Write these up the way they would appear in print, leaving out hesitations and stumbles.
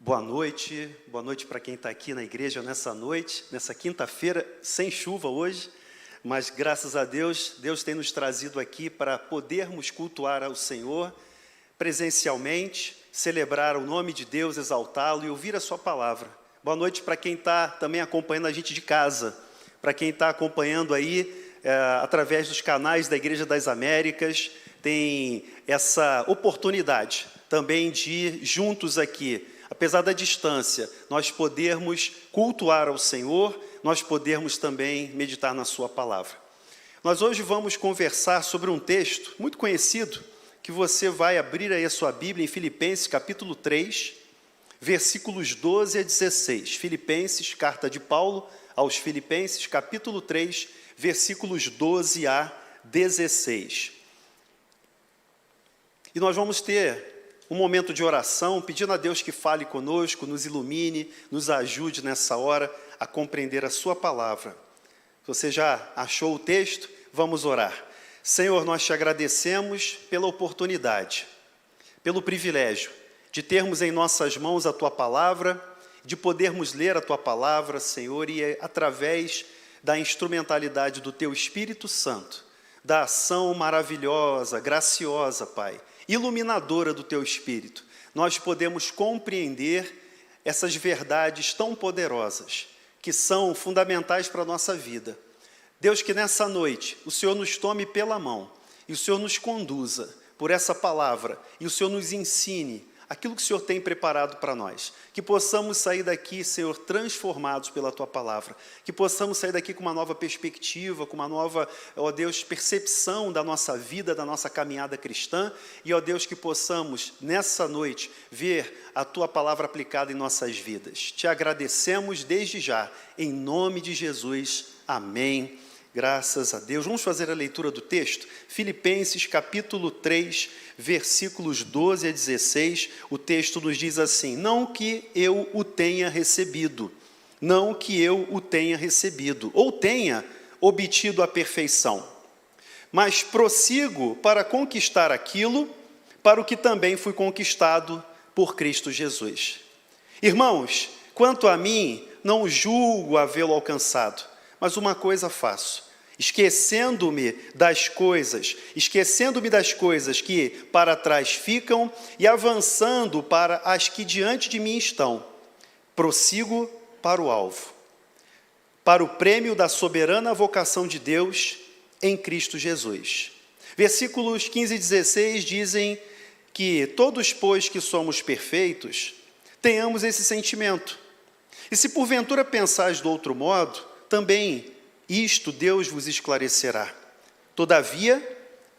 Boa noite para quem está aqui na igreja nessa noite, nessa quinta-feira, sem chuva hoje, mas graças a Deus, Deus tem nos trazido aqui para podermos cultuar ao Senhor presencialmente, celebrar o nome de Deus, exaltá-lo e ouvir a sua palavra. Boa noite para quem está também acompanhando a gente de casa, para quem está acompanhando aí através dos canais da Igreja das Américas, tem essa oportunidade também de juntos aqui, apesar da distância, nós podermos cultuar ao Senhor, nós podermos também meditar na sua palavra. Nós hoje vamos conversar sobre um texto muito conhecido, que você vai abrir aí a sua Bíblia em Filipenses capítulo 3, versículos 12 a 16. Filipenses, carta de Paulo aos Filipenses, capítulo 3, versículos 12 a 16. E nós vamos ter um momento de oração, pedindo a Deus que fale conosco, nos ilumine, nos ajude nessa hora a compreender a sua palavra. Se você já achou o texto, vamos orar. Senhor, nós te agradecemos pela oportunidade, pelo privilégio de termos em nossas mãos a tua palavra, de podermos ler a tua palavra, Senhor, e através da instrumentalidade do teu Espírito Santo, da ação maravilhosa, graciosa, Pai, iluminadora do teu Espírito, nós podemos compreender essas verdades tão poderosas, que são fundamentais para a nossa vida. Deus, que nessa noite o Senhor nos tome pela mão, e o Senhor nos conduza por essa palavra, e o Senhor nos ensine aquilo que o Senhor tem preparado para nós, que possamos sair daqui, Senhor, transformados pela Tua Palavra, que possamos sair daqui com uma nova perspectiva, com uma nova, ó Deus, percepção da nossa vida, da nossa caminhada cristã, e ó Deus, que possamos, nessa noite, ver a Tua Palavra aplicada em nossas vidas. Te agradecemos desde já, em nome de Jesus, amém. Graças a Deus. Vamos fazer a leitura do texto? Filipenses, capítulo 3, versículos 12 a 16. O texto nos diz assim: não que eu o tenha recebido, não que eu o tenha recebido, ou tenha obtido a perfeição, mas prossigo para conquistar aquilo para o que também fui conquistado por Cristo Jesus. Irmãos, quanto a mim, não julgo havê-lo alcançado, mas uma coisa faço, esquecendo-me das coisas que para trás ficam e avançando para as que diante de mim estão, prossigo para o alvo, para o prêmio da soberana vocação de Deus em Cristo Jesus. Versículos 15 e 16 dizem que todos, pois, que somos perfeitos, tenhamos esse sentimento. E se porventura pensais do outro modo, também isto Deus vos esclarecerá. Todavia,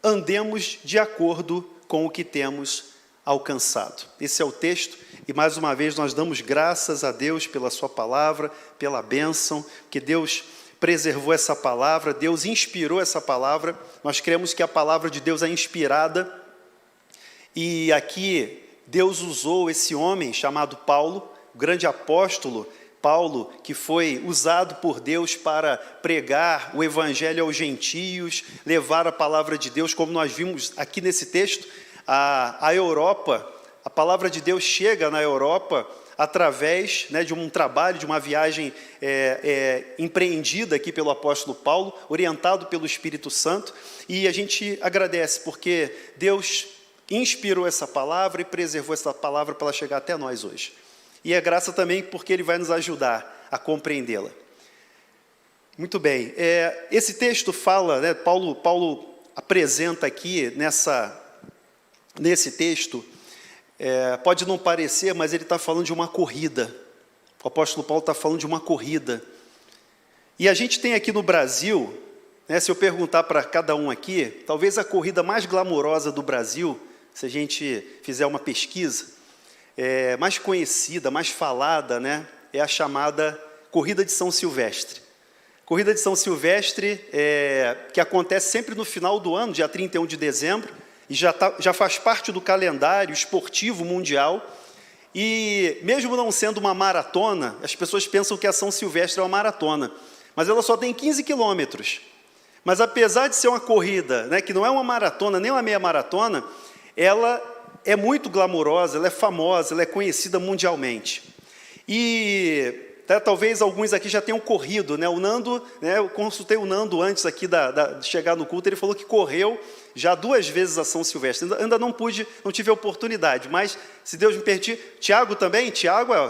andemos de acordo com o que temos alcançado. Esse é o texto, e mais uma vez nós damos graças a Deus pela sua palavra, pela bênção, que Deus preservou essa palavra, Deus inspirou essa palavra. Nós cremos que a palavra de Deus é inspirada, e aqui Deus usou esse homem chamado Paulo, o grande apóstolo Paulo, que foi usado por Deus para pregar o evangelho aos gentios, levar a palavra de Deus, como nós vimos aqui nesse texto, a Europa, a palavra de Deus chega na Europa através de um trabalho, de uma viagem empreendida aqui pelo apóstolo Paulo, orientado pelo Espírito Santo, e a gente agradece porque Deus inspirou essa palavra e preservou essa palavra para ela chegar até nós hoje. E é graça também porque Ele vai nos ajudar a compreendê-la. Muito bem, esse texto fala, Paulo apresenta aqui nesse texto, pode não parecer, mas ele está falando de uma corrida. O apóstolo Paulo está falando de uma corrida. E a gente tem aqui no Brasil, se eu perguntar para cada um aqui, talvez a corrida mais glamourosa do Brasil, se a gente fizer uma pesquisa, mais conhecida, mais falada, é a chamada Corrida de São Silvestre. Corrida de São Silvestre, que acontece sempre no final do ano, dia 31 de dezembro, e já faz parte do calendário esportivo mundial, e mesmo não sendo uma maratona, as pessoas pensam que a São Silvestre é uma maratona, mas ela só tem 15 quilômetros. Mas apesar de ser uma corrida, que não é uma maratona, nem uma meia maratona, ela é muito glamourosa, ela é famosa, ela é conhecida mundialmente. E talvez alguns aqui já tenham corrido, né? O Nando, né, eu consultei o Nando antes aqui de chegar no culto, ele falou que correu já 2 vezes a São Silvestre. Ainda não tive a oportunidade, mas se Deus me permitir, Tiago também,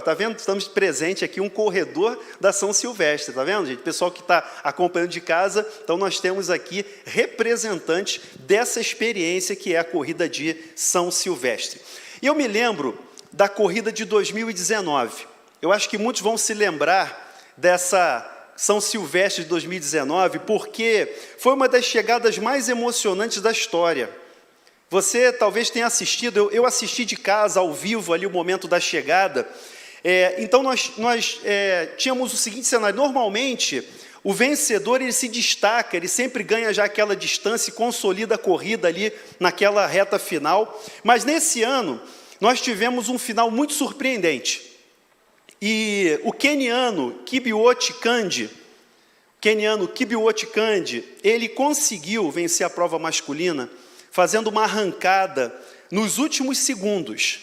tá vendo? Estamos presente aqui, um corredor da São Silvestre, tá vendo, gente? Pessoal que está acompanhando de casa, então nós temos aqui representantes dessa experiência que é a corrida de São Silvestre. E eu me lembro da corrida de 2019. Eu acho que muitos vão se lembrar dessa São Silvestre de 2019, porque foi uma das chegadas mais emocionantes da história. Você talvez tenha assistido, eu assisti de casa, ao vivo, ali o momento da chegada. Então, nós tínhamos o seguinte cenário: normalmente, o vencedor ele se destaca, ele sempre ganha já aquela distância e consolida a corrida ali naquela reta final. Mas nesse ano, nós tivemos um final muito surpreendente. E o queniano Kibiwott Kipchoge, ele conseguiu vencer a prova masculina, fazendo uma arrancada nos últimos segundos.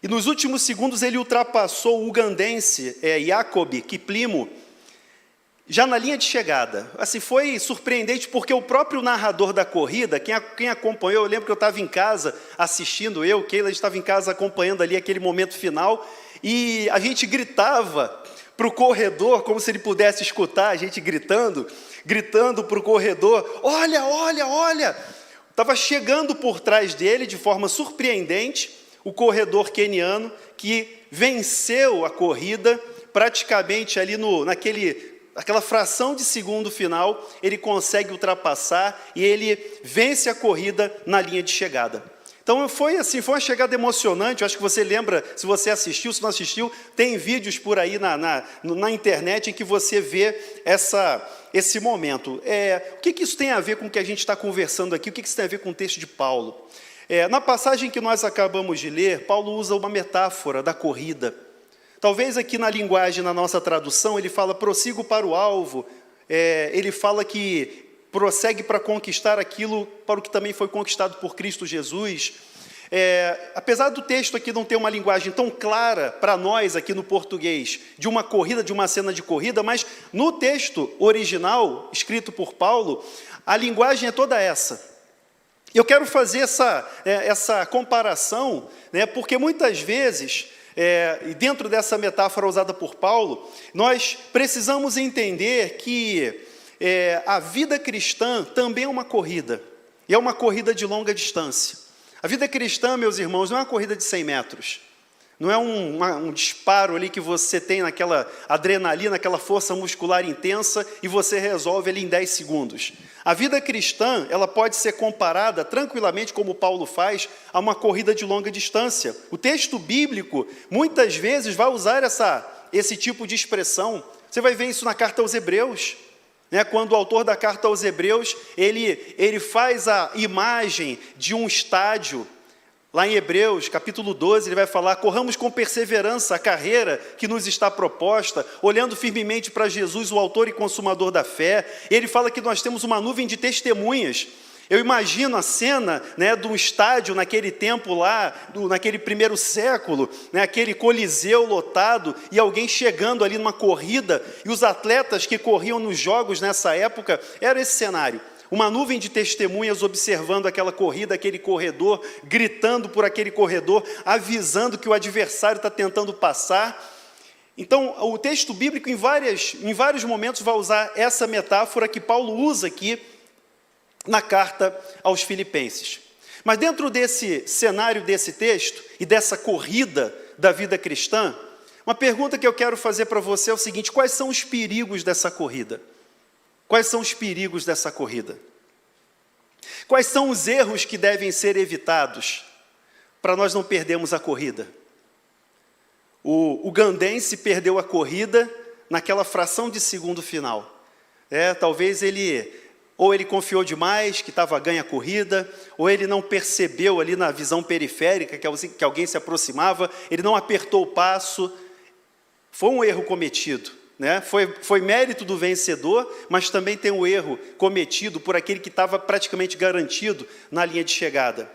E nos últimos segundos ele ultrapassou o ugandense Jacob Kiplimo, já na linha de chegada. Assim, foi surpreendente, porque o próprio narrador da corrida, quem acompanhou, eu lembro que eu estava em casa assistindo, Keila estava em casa acompanhando ali aquele momento final, e a gente gritava para o corredor, como se ele pudesse escutar a gente gritando para o corredor: olha, olha, olha! Estava chegando por trás dele, de forma surpreendente, o corredor queniano, que venceu a corrida, praticamente ali naquela fração de segundo final, ele consegue ultrapassar e ele vence a corrida na linha de chegada. Então, foi uma chegada emocionante. Eu acho que você lembra, se você assistiu, se não assistiu, tem vídeos por aí na internet em que você vê esse momento. O que isso tem a ver com o que a gente está conversando aqui? O que isso tem a ver com o texto de Paulo? Na passagem que nós acabamos de ler, Paulo usa uma metáfora da corrida. Talvez aqui na linguagem, na nossa tradução, ele fala: prossigo para o alvo. Ele fala que prossegue para conquistar aquilo para o que também foi conquistado por Cristo Jesus. Apesar do texto aqui não ter uma linguagem tão clara para nós aqui no português, de uma corrida, de uma cena de corrida, mas no texto original, escrito por Paulo, a linguagem é toda essa. Eu quero fazer essa comparação, né, porque muitas vezes, e dentro dessa metáfora usada por Paulo, nós precisamos entender que a vida cristã também é uma corrida, e é uma corrida de longa distância. A vida cristã, meus irmãos, não é uma corrida de 100 metros, não é um disparo ali que você tem naquela adrenalina, aquela força muscular intensa, e você resolve ali em 10 segundos. A vida cristã, ela pode ser comparada tranquilamente, como Paulo faz, a uma corrida de longa distância. O texto bíblico, muitas vezes, vai usar esse tipo de expressão. Você vai ver isso na carta aos Hebreus. Quando o autor da carta aos Hebreus, ele faz a imagem de um estádio. Lá em Hebreus, capítulo 12, ele vai falar: corramos com perseverança a carreira que nos está proposta, olhando firmemente para Jesus, o autor e consumador da fé. Ele fala que nós temos uma nuvem de testemunhas. Eu imagino a cena, de um estádio naquele tempo lá, naquele primeiro século, aquele coliseu lotado, e alguém chegando ali numa corrida, e os atletas que corriam nos jogos nessa época, era esse cenário. Uma nuvem de testemunhas observando aquela corrida, aquele corredor, gritando por aquele corredor, avisando que o adversário está tentando passar. Então, o texto bíblico, em vários momentos, vai usar essa metáfora que Paulo usa aqui na carta aos Filipenses. Mas dentro desse cenário, desse texto, e dessa corrida da vida cristã, uma pergunta que eu quero fazer para você é o seguinte: quais são os perigos dessa corrida? Quais são os perigos dessa corrida? Quais são os erros que devem ser evitados para nós não perdermos a corrida? O ugandense perdeu a corrida naquela fração de segundo final. Talvez ele confiou demais, que estava ganha a corrida, ou ele não percebeu ali na visão periférica que alguém se aproximava, ele não apertou o passo. Foi um erro cometido. Foi mérito do vencedor, mas também tem um erro cometido por aquele que estava praticamente garantido na linha de chegada.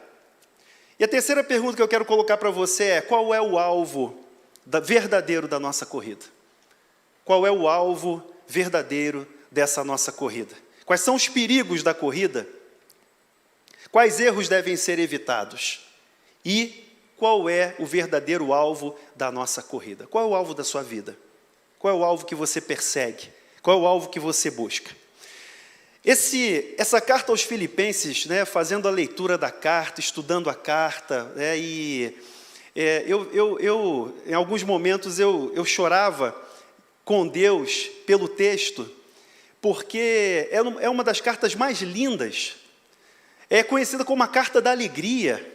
E a terceira pergunta que eu quero colocar para você é: qual é o alvo verdadeiro da nossa corrida? Qual é o alvo verdadeiro dessa nossa corrida? Quais são os perigos da corrida? Quais erros devem ser evitados? E qual é o verdadeiro alvo da nossa corrida? Qual é o alvo da sua vida? Qual é o alvo que você persegue? Qual é o alvo que você busca? Essa carta aos Filipenses, né, fazendo a leitura da carta, estudando a carta, né, em alguns momentos eu chorava com Deus pelo texto, porque é uma das cartas mais lindas. É conhecida como a carta da alegria.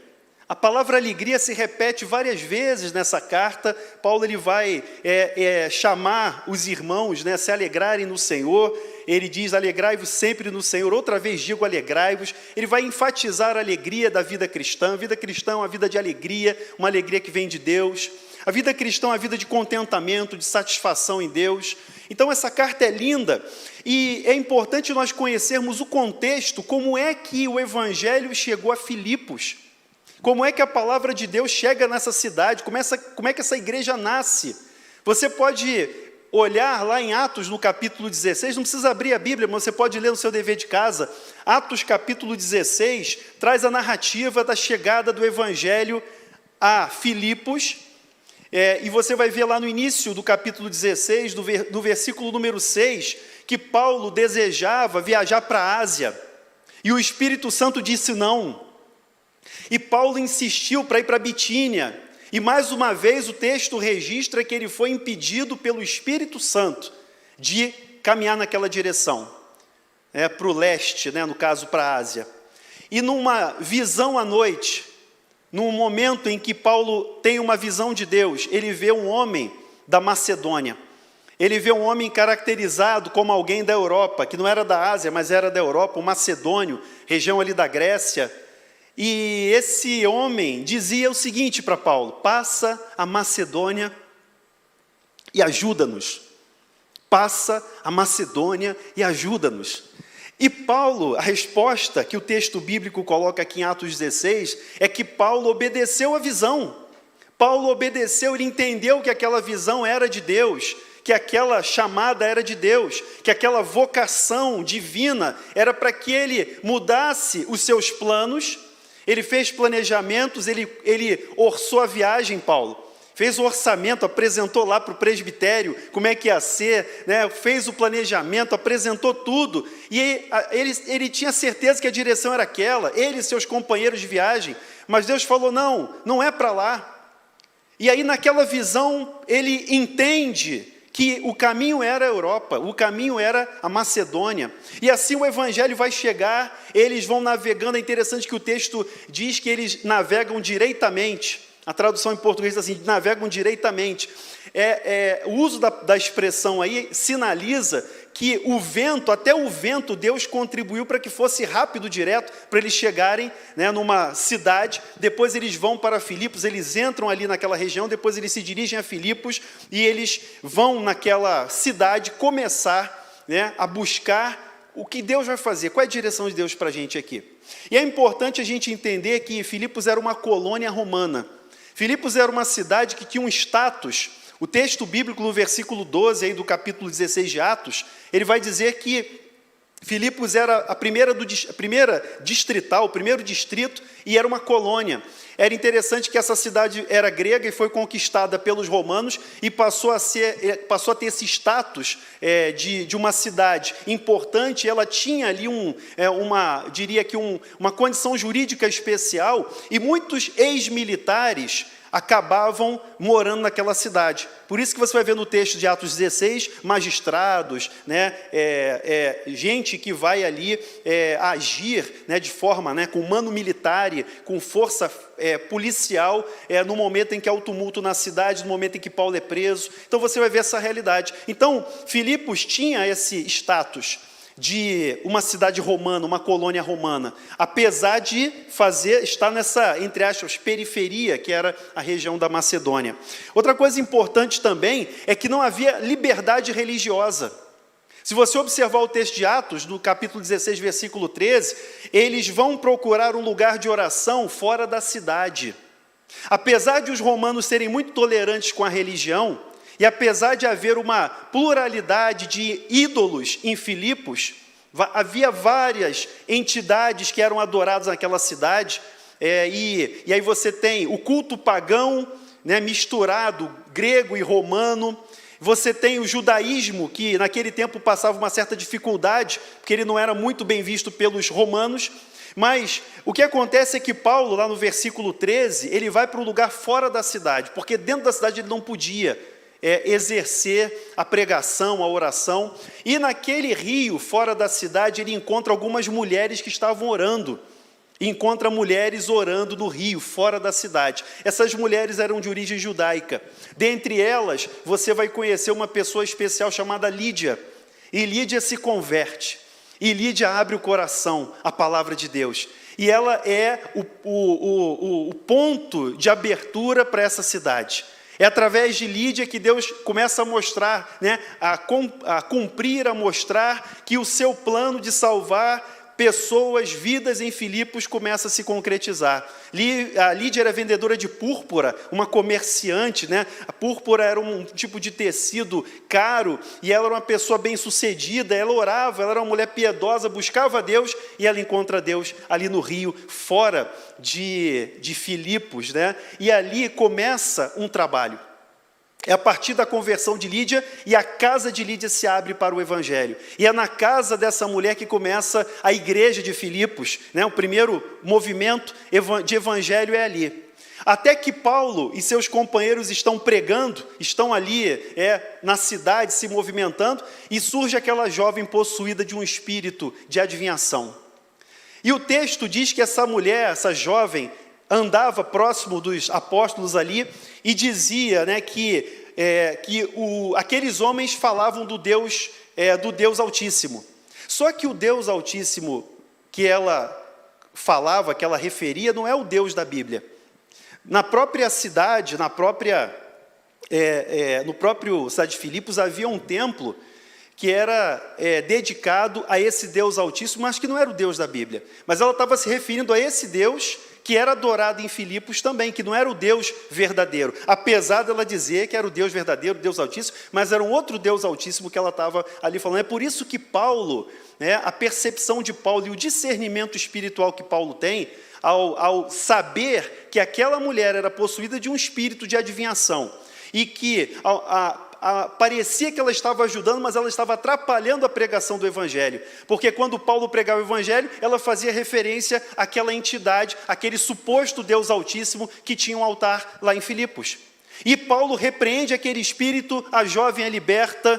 A palavra alegria se repete várias vezes nessa carta. Paulo ele vai chamar os irmãos, né, a se alegrarem no Senhor. Ele diz: alegrai-vos sempre no Senhor. Outra vez digo, alegrai-vos. Ele vai enfatizar a alegria da vida cristã. A vida cristã é uma vida de alegria, uma alegria que vem de Deus. A vida cristã é uma vida de contentamento, de satisfação em Deus. Então essa carta é linda e é importante nós conhecermos o contexto, como é que o Evangelho chegou a Filipos. Como é que a palavra de Deus chega nessa cidade? Como é que essa igreja nasce? Você pode olhar lá em Atos, no capítulo 16, não precisa abrir a Bíblia, mas você pode ler no seu dever de casa. Atos, capítulo 16, traz a narrativa da chegada do Evangelho a Filipos. E você vai ver lá no início do capítulo 16, do versículo número 6, que Paulo desejava viajar para a Ásia. E o Espírito Santo disse não. E Paulo insistiu para ir para Bitínia, e mais uma vez o texto registra que ele foi impedido pelo Espírito Santo de caminhar naquela direção, para o leste, no caso para a Ásia. E numa visão à noite, num momento em que Paulo tem uma visão de Deus, ele vê um homem da Macedônia, ele vê um homem caracterizado como alguém da Europa, que não era da Ásia, mas era da Europa, um macedônio, região ali da Grécia. E esse homem dizia o seguinte para Paulo: passa a Macedônia e ajuda-nos. Passa a Macedônia e ajuda-nos. E Paulo, a resposta que o texto bíblico coloca aqui em Atos 16, é que Paulo obedeceu a visão. Paulo obedeceu, ele entendeu que aquela visão era de Deus, que aquela chamada era de Deus, que aquela vocação divina era para que ele mudasse os seus planos. Ele fez planejamentos, ele orçou a viagem, Paulo. Fez o orçamento, apresentou lá para o presbitério como é que ia ser, fez o planejamento, apresentou tudo. E ele tinha certeza que a direção era aquela, ele e seus companheiros de viagem. Mas Deus falou: não é para lá. E aí naquela visão ele entende que o caminho era a Europa, o caminho era a Macedônia. E assim o Evangelho vai chegar, eles vão navegando. É interessante que o texto diz que eles navegam direitamente. A tradução em português diz assim: navegam direitamente. O uso da expressão aí sinaliza que até o vento, Deus contribuiu para que fosse rápido, direto, para eles chegarem numa cidade. Depois eles vão para Filipos, eles entram ali naquela região, depois eles se dirigem a Filipos e eles vão naquela cidade começar a buscar o que Deus vai fazer, qual é a direção de Deus para a gente aqui. E é importante a gente entender que Filipos era uma colônia romana. Filipos era uma cidade que tinha um status. O texto bíblico, no versículo 12 aí do capítulo 16 de Atos, ele vai dizer que Filipos era a primeira distrital, o primeiro distrito, e era uma colônia. Era interessante que essa cidade era grega e foi conquistada pelos romanos e passou a ter esse status de uma cidade importante. Ela tinha ali uma condição jurídica especial, e muitos ex-militares acabavam morando naquela cidade. Por isso que você vai ver no texto de Atos 16, magistrados, gente que vai ali agir de forma, com mano militar, com força policial, no momento em que há o tumulto na cidade, no momento em que Paulo é preso. Então você vai ver essa realidade. Então, Filipos tinha esse status de uma cidade romana, uma colônia romana, apesar de estar nessa, entre aspas, periferia, que era a região da Macedônia. Outra coisa importante também é que não havia liberdade religiosa. Se você observar o texto de Atos, no capítulo 16, versículo 13, eles vão procurar um lugar de oração fora da cidade. Apesar de os romanos serem muito tolerantes com a religião, e apesar de haver uma pluralidade de ídolos em Filipos, havia várias entidades que eram adoradas naquela cidade, e aí você tem o culto pagão, né, misturado, grego e romano. Você tem o judaísmo, que naquele tempo passava uma certa dificuldade, porque ele não era muito bem visto pelos romanos. Mas o que acontece é que Paulo, lá no versículo 13, ele vai para um lugar fora da cidade, porque dentro da cidade ele não podia exercer a pregação, a oração. E naquele rio, fora da cidade, ele encontra algumas mulheres que estavam orando. Encontra mulheres orando no rio, fora da cidade. Essas mulheres eram de origem judaica. Dentre elas, você vai conhecer uma pessoa especial chamada Lídia. E Lídia se converte. E Lídia abre o coração à palavra de Deus. E ela é o ponto de abertura para essa cidade. É através de Lídia que Deus começa a mostrar, né, a cumprir, a mostrar que o seu plano de salvar pessoas, vidas em Filipos começa a se concretizar. A Lídia era vendedora de púrpura, uma comerciante, né? A púrpura era um tipo de tecido caro, e ela era uma pessoa bem-sucedida, ela orava, ela era uma mulher piedosa, buscava Deus, e ela encontra Deus ali no rio, fora de Filipos, né? E ali começa um trabalho. É a partir da conversão de Lídia, e a casa de Lídia se abre para o Evangelho. E é na casa dessa mulher que começa a igreja de Filipos, né? O primeiro movimento de Evangelho é ali. Até que Paulo e seus companheiros estão pregando, estão ali na cidade se movimentando, e surge aquela jovem possuída de um espírito de adivinhação. E o texto diz que essa mulher, essa jovem, andava próximo dos apóstolos ali e dizia, né, que aqueles homens falavam do Deus Altíssimo. Só que o Deus Altíssimo que ela falava, que ela referia, não é o Deus da Bíblia. Na própria cidade, no próprio cidade de Filipos, havia um templo que era dedicado a esse Deus Altíssimo, mas que não era o Deus da Bíblia. Mas ela estava se referindo a esse Deus que era adorado em Filipos também, que não era o Deus verdadeiro. Apesar dela dizer que era o Deus verdadeiro, o Deus Altíssimo, mas era um outro Deus Altíssimo que ela estava ali falando. É por isso que Paulo, né, a percepção de Paulo e o discernimento espiritual que Paulo tem, ao saber que aquela mulher era possuída de um espírito de adivinhação, e que parecia que ela estava ajudando, mas ela estava atrapalhando a pregação do Evangelho, porque quando Paulo pregava o Evangelho, ela fazia referência àquela entidade, aquele suposto Deus Altíssimo que tinha um altar lá em Filipos. E Paulo repreende aquele espírito, a jovem é liberta,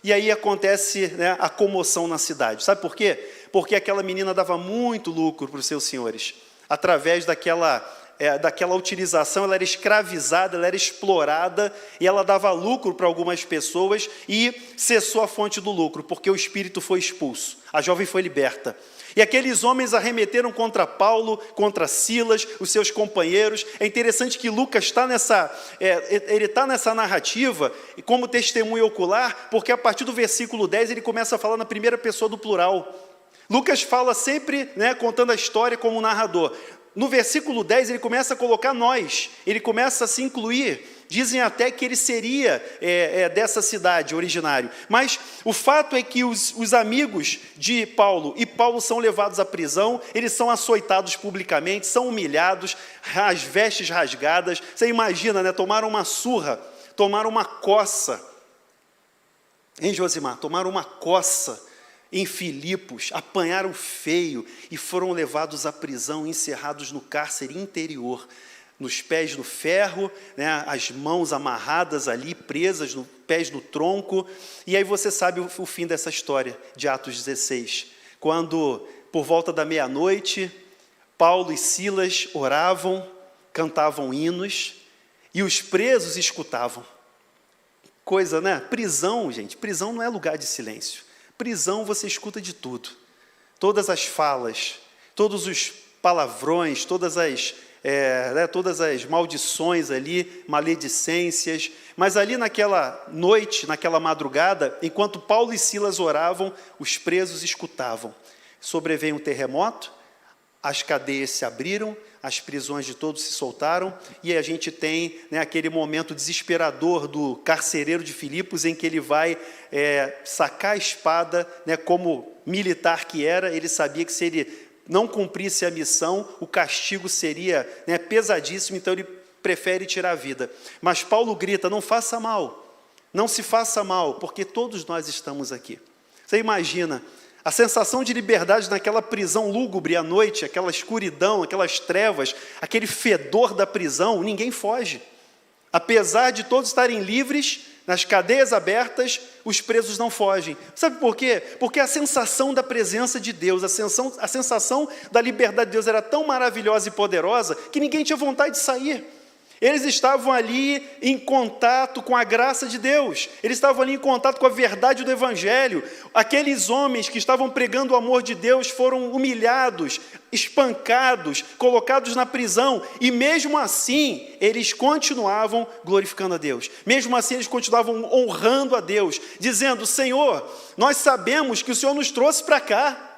e aí acontece, né, a comoção na cidade. Sabe por quê? Porque aquela menina dava muito lucro para os seus senhores, através daquela utilização. Ela era escravizada, ela era explorada, e ela dava lucro para algumas pessoas, e cessou a fonte do lucro, porque o espírito foi expulso, a jovem foi liberta. E aqueles homens arremeteram contra Paulo, contra Silas, os seus companheiros. É interessante que Lucas está nessa narrativa como testemunho ocular, porque a partir do versículo 10 ele começa a falar na primeira pessoa do plural. Lucas fala sempre, né, contando a história como narrador. No versículo 10, ele começa a colocar nós, ele começa a se incluir. Dizem até que ele seria dessa cidade, originário. Mas o fato é que os amigos de Paulo e Paulo são levados à prisão, eles são açoitados publicamente, são humilhados, as vestes rasgadas. Você imagina, né? Tomaram uma surra, tomaram uma coça. Hein, Josimar? Tomaram uma coça em Filipos, apanharam feio e foram levados à prisão, encerrados no cárcere interior, nos pés no ferro, né, as mãos amarradas ali, presas, pés no tronco. E aí você sabe o fim dessa história de Atos 16, quando, por volta da meia-noite, Paulo e Silas oravam, cantavam hinos, e os presos escutavam. Coisa, né? Prisão, gente, prisão não é lugar de silêncio. Prisão você escuta de tudo, todas as falas, todos os palavrões, todas as todas as maldições ali, maledicências. Mas ali naquela noite, naquela madrugada, enquanto Paulo e Silas oravam, os presos escutavam. Sobreveio um terremoto, as cadeias se abriram, as prisões de todos se soltaram, e a gente tem, aquele momento desesperador do carcereiro de Filipos, em que ele vai sacar a espada, como militar que era. Ele sabia que se ele não cumprisse a missão, o castigo seria pesadíssimo, então ele prefere tirar a vida. Mas Paulo grita: não faça mal, não se faça mal, porque todos nós estamos aqui. Você imagina a sensação de liberdade naquela prisão lúgubre à noite, aquela escuridão, aquelas trevas, aquele fedor da prisão. Ninguém foge. Apesar de todos estarem livres, nas cadeias abertas, os presos não fogem. Sabe por quê? Porque a sensação da presença de Deus, a sensação da liberdade de Deus era tão maravilhosa e poderosa que ninguém tinha vontade de sair. Eles estavam ali em contato com a graça de Deus, eles estavam ali em contato com a verdade do Evangelho. Aqueles homens que estavam pregando o amor de Deus foram humilhados, espancados, colocados na prisão, e mesmo assim, eles continuavam glorificando a Deus, mesmo assim eles continuavam honrando a Deus, dizendo: Senhor, nós sabemos que o Senhor nos trouxe para cá,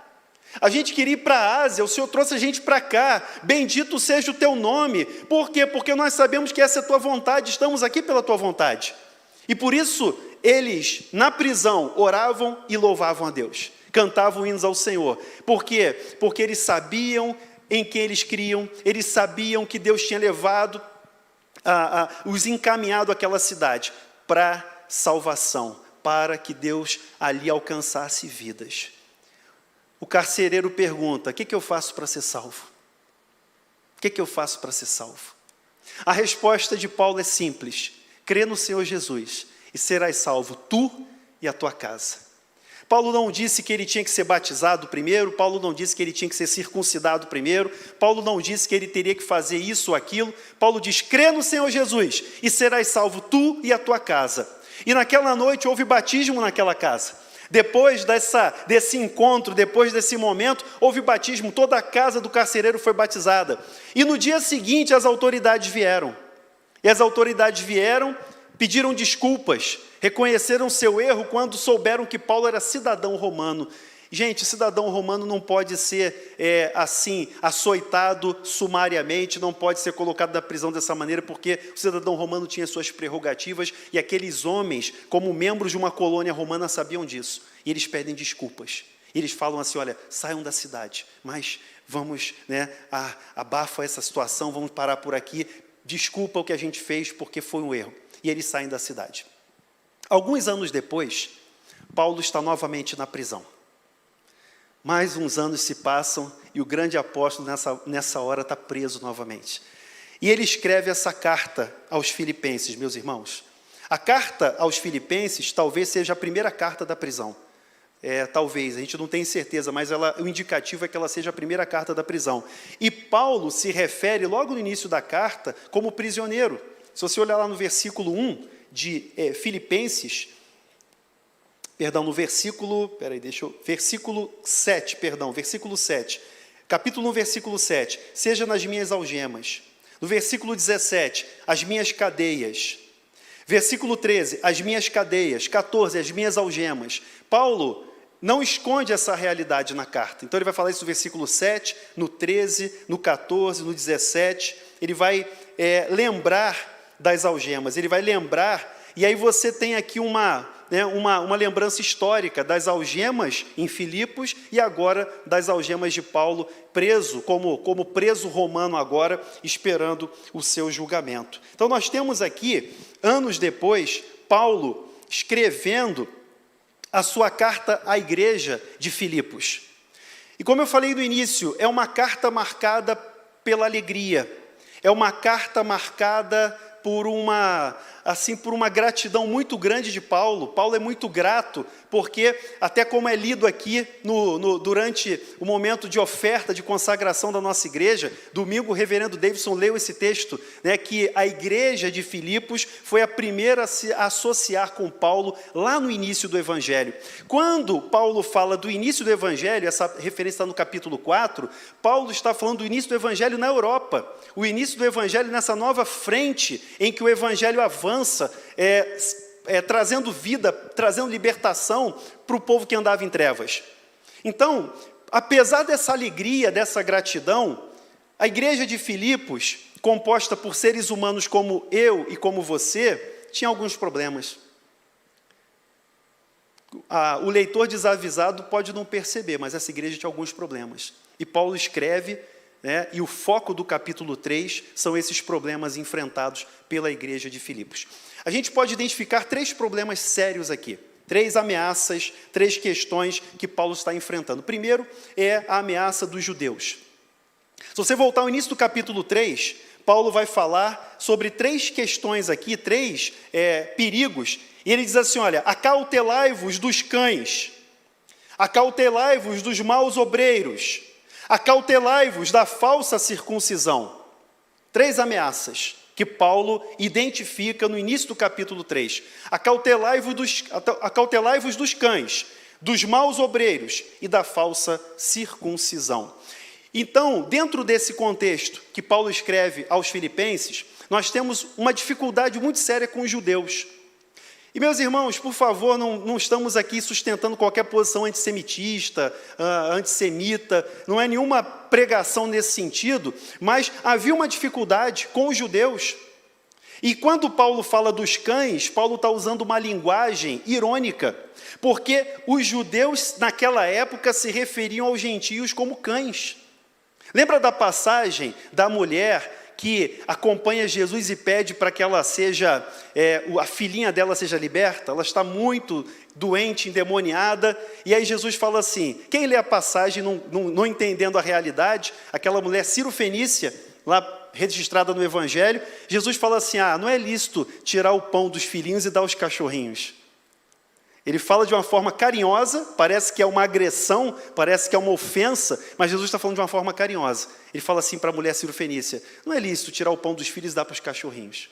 a gente queria ir para a Ásia, o Senhor trouxe a gente para cá, bendito seja o teu nome. Por quê? Porque nós sabemos que essa é a tua vontade, estamos aqui pela tua vontade. E por isso, eles, na prisão, oravam e louvavam a Deus, cantavam hinos ao Senhor. Por quê? Porque eles sabiam em quem eles criam, eles sabiam que Deus tinha levado, os encaminhado àquela cidade para salvação, para que Deus ali alcançasse vidas. O carcereiro pergunta: o que eu faço para ser salvo? O que eu faço para ser salvo? A resposta de Paulo é simples: crê no Senhor Jesus e serás salvo, tu e a tua casa. Paulo não disse que ele tinha que ser batizado primeiro, Paulo não disse que ele tinha que ser circuncidado primeiro, Paulo não disse que ele teria que fazer isso ou aquilo. Paulo diz: crê no Senhor Jesus e serás salvo, tu e a tua casa. E naquela noite houve batismo naquela casa. Depois desse encontro, depois desse momento, houve batismo, toda a casa do carcereiro foi batizada. E no dia seguinte as autoridades vieram. E as autoridades vieram, pediram desculpas, reconheceram seu erro quando souberam que Paulo era cidadão romano. Gente, cidadão romano não pode ser assim, açoitado sumariamente, não pode ser colocado na prisão dessa maneira, porque o cidadão romano tinha suas prerrogativas, e aqueles homens, como membros de uma colônia romana, sabiam disso. E eles pedem desculpas. E eles falam assim: olha, saiam da cidade, mas vamos, abafa essa situação, vamos parar por aqui, desculpa o que a gente fez, porque foi um erro. E eles saem da cidade. Alguns anos depois, Paulo está novamente na prisão. Mais uns anos se passam e o grande apóstolo nessa hora está preso novamente. E ele escreve essa carta aos Filipenses, meus irmãos. A carta aos Filipenses talvez seja a primeira carta da prisão. Talvez, a gente não tem certeza, mas o indicativo é que ela seja a primeira carta da prisão. E Paulo se refere logo no início da carta como prisioneiro. Se você olhar lá no versículo 1 de Filipenses, no versículo 7, capítulo 1, versículo 7, seja nas minhas algemas. No versículo 17, as minhas cadeias. Versículo 13, as minhas cadeias. 14, as minhas algemas. Paulo não esconde essa realidade na carta. Então ele vai falar isso no versículo 7, no 13, no 14, no 17. Ele vai lembrar das algemas, ele vai lembrar, e aí você tem aqui uma lembrança histórica das algemas em Filipos e agora das algemas de Paulo, preso, como preso romano agora, esperando o seu julgamento. Então nós temos aqui, anos depois, Paulo escrevendo a sua carta à igreja de Filipos. E como eu falei no início, é uma carta marcada pela alegria, é uma carta marcada por uma assim, por uma gratidão muito grande de Paulo. Paulo é muito grato, porque, até como é lido aqui durante o momento de oferta, de consagração da nossa igreja, domingo o reverendo Davidson leu esse texto, né, que a igreja de Filipos foi a primeira a se associar com Paulo lá no início do Evangelho. Quando Paulo fala do início do Evangelho, essa referência está no capítulo 4, Paulo está falando do início do Evangelho na Europa, o início do Evangelho nessa nova frente em que o Evangelho avança, trazendo vida, trazendo libertação para o povo que andava em trevas. Então, apesar dessa alegria, dessa gratidão, a igreja de Filipos, composta por seres humanos como eu e como você, tinha alguns problemas. O leitor desavisado pode não perceber, mas essa igreja tinha alguns problemas. E Paulo escreve, né, e o foco do capítulo 3 são esses problemas enfrentados pela igreja de Filipos. A gente pode identificar 3 problemas sérios aqui, 3 ameaças, 3 questões que Paulo está enfrentando. Primeiro é a ameaça dos judeus. Se você voltar ao início do capítulo 3, Paulo vai falar sobre 3 questões aqui, 3 perigos, e ele diz assim, olha, acautelai-vos dos cães, acautelai-vos dos maus obreiros, acautelai-vos da falsa circuncisão. 3 ameaças que Paulo identifica no início do capítulo 3. Acautelai-vos dos cães, dos maus obreiros e da falsa circuncisão. Então, dentro desse contexto que Paulo escreve aos filipenses, nós temos uma dificuldade muito séria com os judeus. E, meus irmãos, por favor, não estamos aqui sustentando qualquer posição antissemitista, antissemita, não é nenhuma pregação nesse sentido, mas havia uma dificuldade com os judeus. E quando Paulo fala dos cães, Paulo está usando uma linguagem irônica, porque os judeus naquela época se referiam aos gentios como cães. Lembra da passagem da mulher que acompanha Jesus e pede para que ela seja, a filhinha dela seja liberta? Ela está muito doente, endemoniada, e aí Jesus fala assim, quem lê a passagem não entendendo a realidade, aquela mulher Ciro-fenícia, lá registrada no Evangelho, Jesus fala assim, não é lícito tirar o pão dos filhinhos e dar aos cachorrinhos. Ele fala de uma forma carinhosa, parece que é uma agressão, parece que é uma ofensa, mas Jesus está falando de uma forma carinhosa. Ele fala assim para a mulher Ciro-fenícia, não é lícito tirar o pão dos filhos e dar para os cachorrinhos.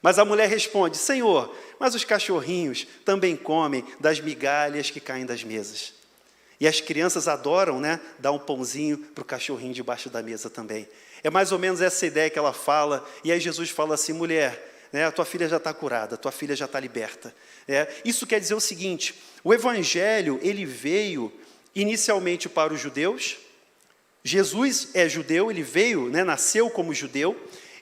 Mas a mulher responde, Senhor, mas os cachorrinhos também comem das migalhas que caem das mesas. E as crianças adoram, né, dar um pãozinho para o cachorrinho debaixo da mesa também. É mais ou menos essa ideia que ela fala, e aí Jesus fala assim, mulher, a tua filha já está curada, a tua filha já está liberta. Isso quer dizer o seguinte, o Evangelho, ele veio inicialmente para os judeus, Jesus é judeu, ele veio, nasceu como judeu,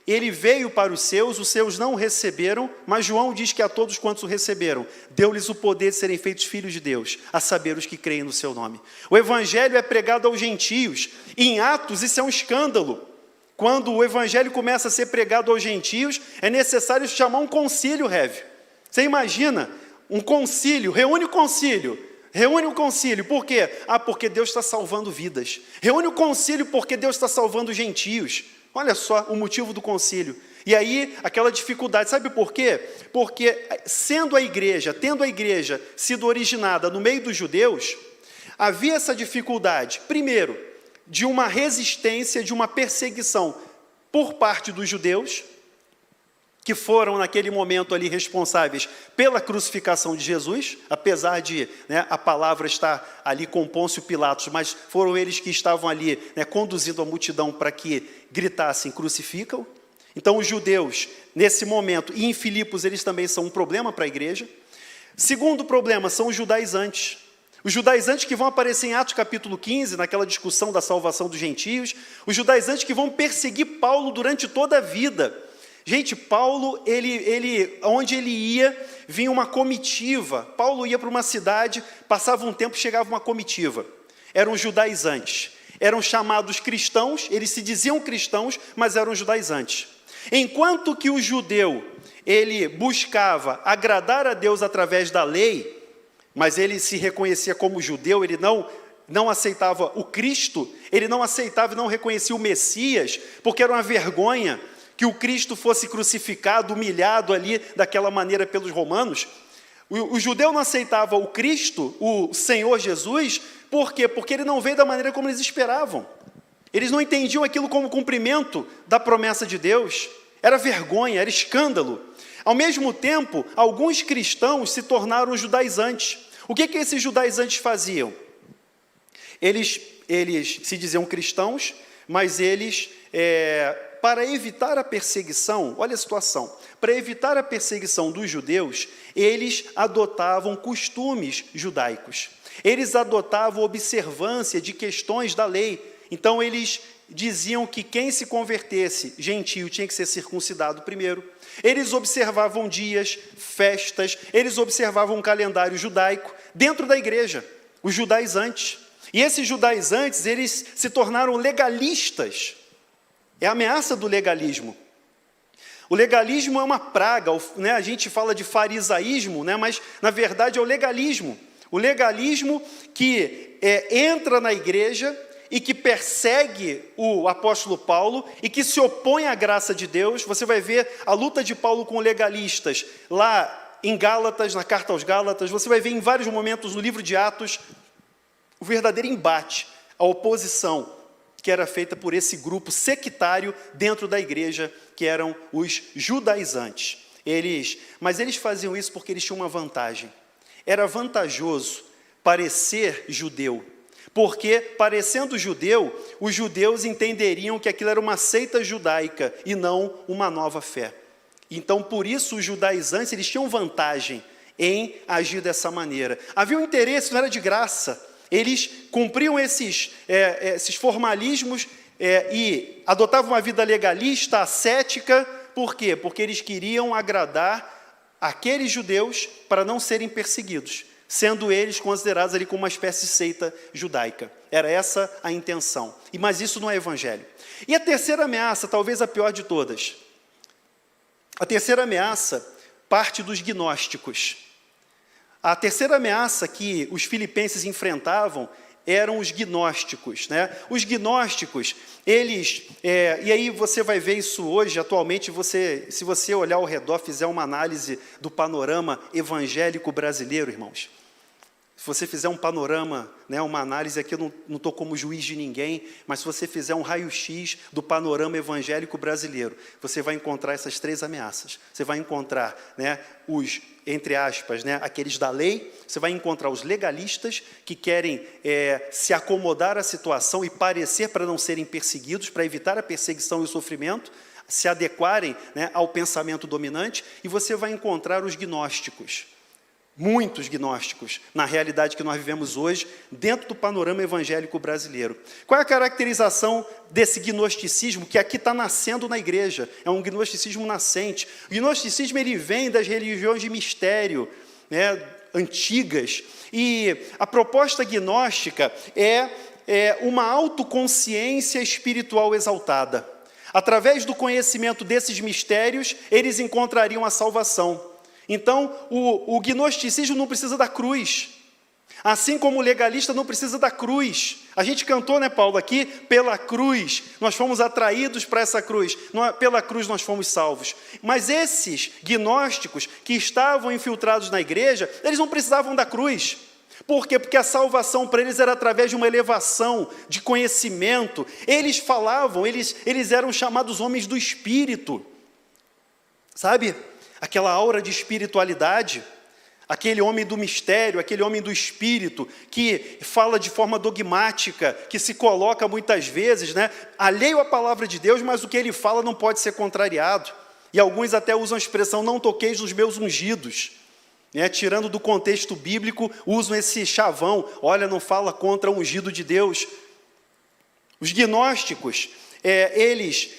ele veio para os seus não o receberam, mas João diz que a todos quantos o receberam, deu-lhes o poder de serem feitos filhos de Deus, a saber os que creem no seu nome. O Evangelho é pregado aos gentios, e em Atos isso é um escândalo. Quando o Evangelho começa a ser pregado aos gentios, é necessário chamar um concílio, Rev. Você imagina, um concílio, reúne o concílio, por quê? Porque Deus está salvando vidas. Reúne o concílio porque Deus está salvando gentios. Olha só o motivo do concílio. E aí, aquela dificuldade, sabe por quê? Porque tendo a igreja sido originada no meio dos judeus, havia essa dificuldade, primeiro, de uma resistência, de uma perseguição por parte dos judeus, que foram naquele momento ali responsáveis pela crucificação de Jesus, apesar de a palavra estar ali com Pôncio Pilatos, mas foram eles que estavam ali conduzindo a multidão para que gritassem, crucificam. Então os judeus, nesse momento, e em Filipos eles também são um problema para a igreja. Segundo problema, são os judaizantes. Os judaizantes que vão aparecer em Atos capítulo 15, naquela discussão da salvação dos gentios, os judaizantes que vão perseguir Paulo durante toda a vida. Gente, Paulo, onde ele ia, vinha uma comitiva. Paulo ia para uma cidade, passava um tempo, chegava uma comitiva. Eram judaizantes. Eram chamados cristãos, eles se diziam cristãos, mas eram judaizantes. Enquanto que o judeu, ele buscava agradar a Deus através da lei, mas ele se reconhecia como judeu, ele não aceitava o Cristo, ele não aceitava e não reconhecia o Messias, porque era uma vergonha que o Cristo fosse crucificado, humilhado ali daquela maneira pelos romanos. O judeu não aceitava o Cristo, o Senhor Jesus, por quê? Porque ele não veio da maneira como eles esperavam. Eles não entendiam aquilo como cumprimento da promessa de Deus. Era vergonha, era escândalo. Ao mesmo tempo, alguns cristãos se tornaram judaizantes. O que esses judaizantes faziam? Eles se diziam cristãos, mas eles, para evitar a perseguição, olha a situação, para evitar a perseguição dos judeus, eles adotavam costumes judaicos. Eles adotavam observância de questões da lei. Então, eles diziam que quem se convertesse gentio tinha que ser circuncidado primeiro. Eles observavam dias, festas, eles observavam um calendário judaico dentro da igreja, os judaizantes. E esses judaizantes, eles se tornaram legalistas. É a ameaça do legalismo. O legalismo é uma praga, né? A gente fala de farisaísmo, né? Mas, na verdade, é o legalismo. O legalismo que entra na igreja e que persegue o apóstolo Paulo e que se opõe à graça de Deus. Você vai ver a luta de Paulo com legalistas lá em Gálatas, na carta aos Gálatas. Você vai ver em vários momentos no livro de Atos o verdadeiro embate, a oposição que era feita por esse grupo sectário dentro da igreja, que eram os judaizantes. Mas eles faziam isso porque eles tinham uma vantagem. Era vantajoso parecer judeu, porque, parecendo judeu, os judeus entenderiam que aquilo era uma seita judaica e não uma nova fé. Então, por isso, os judaizantes, eles tinham vantagem em agir dessa maneira. Havia um interesse, não era de graça. Eles cumpriam esses formalismos e adotavam uma vida legalista, ascética. Por quê? Porque eles queriam agradar aqueles judeus para não serem perseguidos, sendo eles considerados ali como uma espécie de seita judaica. Era essa a intenção. Mas isso não é evangelho. E a terceira ameaça, talvez a pior de todas. A terceira ameaça parte dos gnósticos. A terceira ameaça que os filipenses enfrentavam eram os gnósticos, né? Os gnósticos, eles... e aí você vai ver isso hoje, atualmente, se você olhar ao redor, fizer uma análise do panorama evangélico brasileiro, irmãos. Se você fizer um panorama, né, uma análise, aqui eu não estou como juiz de ninguém, mas se você fizer um raio-x do panorama evangélico brasileiro, você vai encontrar essas três ameaças. Você vai encontrar, né, os, entre aspas, né, aqueles da lei, você vai encontrar os legalistas que querem se acomodar à situação e parecer para não serem perseguidos, para evitar a perseguição e o sofrimento, se adequarem, né, ao pensamento dominante, e você vai encontrar os gnósticos. Muitos gnósticos, na realidade que nós vivemos hoje, dentro do panorama evangélico brasileiro. Qual é a caracterização desse gnosticismo que aqui está nascendo na igreja? É um gnosticismo nascente. O gnosticismo, ele vem das religiões de mistério, né, antigas, e a proposta gnóstica é uma autoconsciência espiritual exaltada. Através do conhecimento desses mistérios, eles encontrariam a salvação. Então, o gnosticismo não precisa da cruz, assim como o legalista não precisa da cruz. A gente cantou, né, Paulo, aqui, pela cruz, nós fomos atraídos para essa cruz, pela cruz nós fomos salvos. Mas esses gnósticos que estavam infiltrados na igreja, eles não precisavam da cruz. Por quê? Porque a salvação para eles era através de uma elevação de conhecimento. Eles falavam, eles eram chamados homens do Espírito, sabe? Aquela aura de espiritualidade, aquele homem do mistério, aquele homem do espírito, que fala de forma dogmática, que se coloca muitas vezes, né, alheio à palavra de Deus, mas o que ele fala não pode ser contrariado. E alguns até usam a expressão, não toqueis nos meus ungidos. Né, tirando do contexto bíblico, usam esse chavão, olha, não fala contra o ungido de Deus. Os gnósticos, eles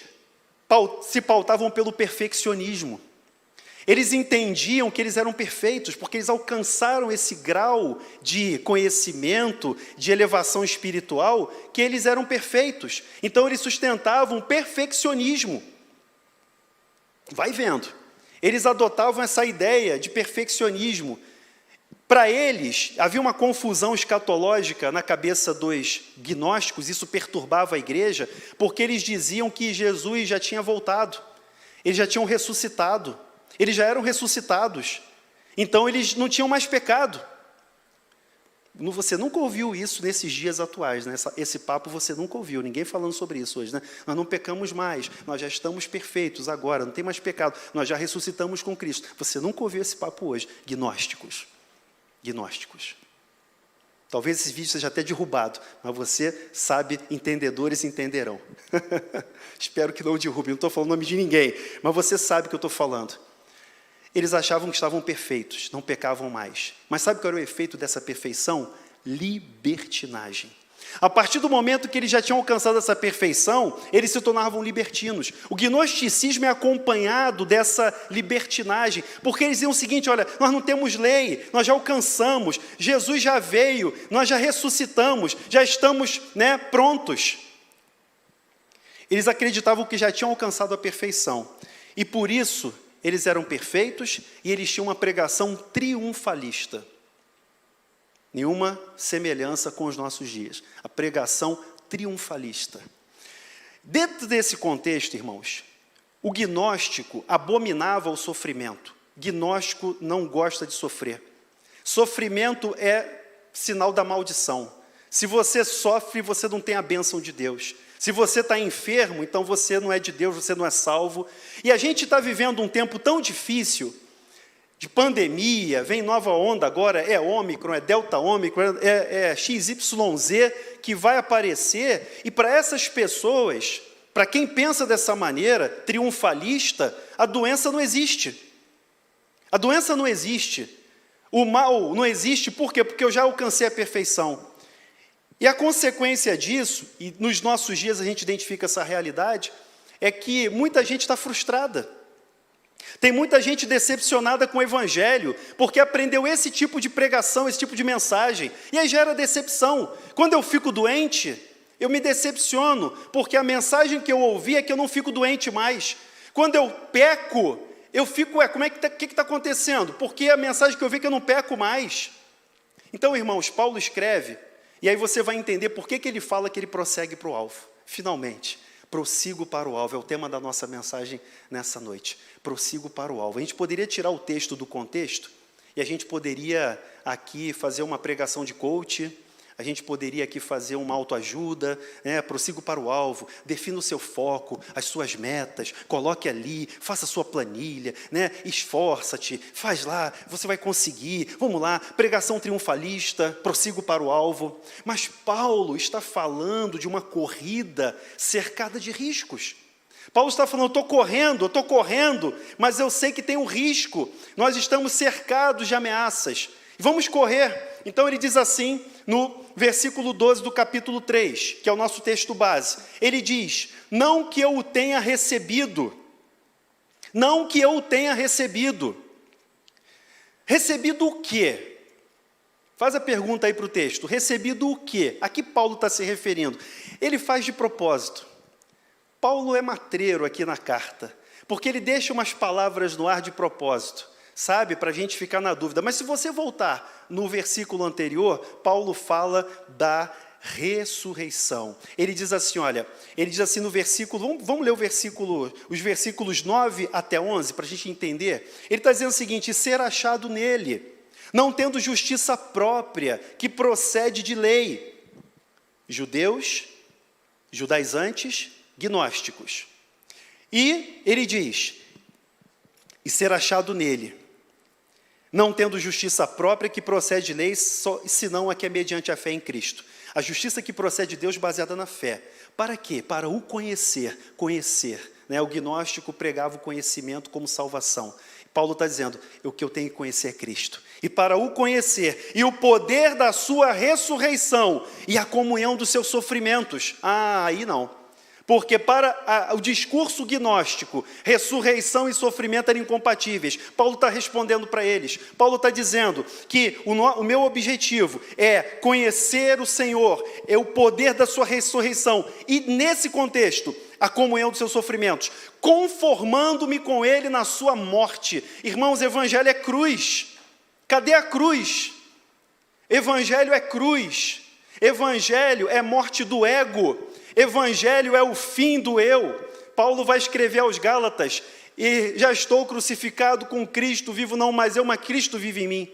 se pautavam pelo perfeccionismo. Eles entendiam que eles eram perfeitos, porque eles alcançaram esse grau de conhecimento, de elevação espiritual, que eles eram perfeitos. Então, eles sustentavam o perfeccionismo. Vai vendo. Eles adotavam essa ideia de perfeccionismo. Para eles, havia uma confusão escatológica na cabeça dos gnósticos, isso perturbava a igreja, porque eles diziam que Jesus já tinha voltado. Eles já tinham ressuscitado, eles já eram ressuscitados, então eles não tinham mais pecado. Você nunca ouviu isso nesses dias atuais, né? Esse papo você nunca ouviu, ninguém falando sobre isso hoje, né? Nós não pecamos mais, nós já estamos perfeitos agora, não tem mais pecado, nós já ressuscitamos com Cristo. Você nunca ouviu esse papo hoje. Gnósticos. Talvez esse vídeo seja até derrubado, mas você sabe, entendedores entenderão. Espero que não derrube, não estou falando o nome de ninguém, mas você sabe o que eu estou falando. Eles achavam que estavam perfeitos, não pecavam mais. Mas sabe qual era o efeito dessa perfeição? Libertinagem. A partir do momento que eles já tinham alcançado essa perfeição, eles se tornavam libertinos. O gnosticismo é acompanhado dessa libertinagem, porque eles diziam o seguinte: olha, nós não temos lei, nós já alcançamos, Jesus já veio, nós já ressuscitamos, já estamos, prontos. Eles acreditavam que já tinham alcançado a perfeição, e por isso eles eram perfeitos e eles tinham uma pregação triunfalista. Nenhuma semelhança com os nossos dias. A pregação triunfalista. Dentro desse contexto, irmãos, o gnóstico abominava o sofrimento. Gnóstico não gosta de sofrer. Sofrimento é sinal da maldição. Se você sofre, você não tem a bênção de Deus. Se você está enfermo, então você não é de Deus, você não é salvo. E a gente está vivendo um tempo tão difícil, de pandemia, vem nova onda agora, é Ômicron, é Delta Ômicron, é XYZ que vai aparecer. E para essas pessoas, para quem pensa dessa maneira, triunfalista, a doença não existe. A doença não existe. O mal não existe, por quê? Porque eu já alcancei a perfeição. E a consequência disso, e nos nossos dias a gente identifica essa realidade, é que muita gente está frustrada. Tem muita gente decepcionada com o Evangelho, porque aprendeu esse tipo de pregação, esse tipo de mensagem, e aí gera decepção. Quando eu fico doente, eu me decepciono, porque a mensagem que eu ouvi é que eu não fico doente mais. Quando eu peco, eu fico, o que está acontecendo? Porque a mensagem que eu ouvi é que eu não peco mais. Então, irmãos, Paulo escreve, e aí você vai entender por que ele fala que ele prossegue para o alvo. Finalmente, prossigo para o alvo, é o tema da nossa mensagem nessa noite. Prossigo para o alvo. A gente poderia tirar o texto do contexto, e a gente poderia aqui fazer uma pregação de coach, a gente poderia aqui fazer uma autoajuda, prossigo para o alvo, defina o seu foco, as suas metas, coloque ali, faça a sua planilha, esforça-te, faz lá, você vai conseguir, vamos lá, pregação triunfalista, prossigo para o alvo. Mas Paulo está falando de uma corrida cercada de riscos. Paulo está falando, eu estou correndo, mas eu sei que tem um risco, nós estamos cercados de ameaças, vamos correr. Então ele diz assim, no versículo 12 do capítulo 3, que é o nosso texto base, ele diz, não que eu o tenha recebido, recebido o quê? Faz a pergunta aí para o texto, recebido o quê? A que Paulo está se referindo? Ele faz de propósito. Paulo é matreiro aqui na carta, porque ele deixa umas palavras no ar de propósito, sabe, para a gente ficar na dúvida. Mas se você voltar no versículo anterior, Paulo fala da ressurreição. Ele diz assim, no versículo, vamos ler os versículos 9 até 11, para a gente entender. Ele está dizendo o seguinte, ser achado nele, não tendo justiça própria, que procede de lei, judeus, judaizantes, gnósticos. E ele diz, e ser achado nele, não tendo justiça própria que procede de lei, senão a que é mediante a fé em Cristo. A justiça que procede de Deus baseada na fé. Para quê? Para o conhecer. O gnóstico pregava o conhecimento como salvação. Paulo está dizendo, o que eu tenho que conhecer é Cristo. E para o conhecer, e o poder da sua ressurreição, e a comunhão dos seus sofrimentos. Aí não. Porque para o discurso gnóstico, ressurreição e sofrimento eram incompatíveis. Paulo está respondendo para eles. Paulo está dizendo que o meu objetivo é conhecer o Senhor, é o poder da sua ressurreição. E nesse contexto, a comunhão dos seus sofrimentos, conformando-me com Ele na sua morte. Irmãos, evangelho é cruz. Cadê a cruz? Evangelho é cruz. Evangelho é morte do ego. Evangelho é o fim do eu. Paulo vai escrever aos Gálatas, e já estou crucificado com Cristo, vivo não mais eu, mas Cristo vive em mim.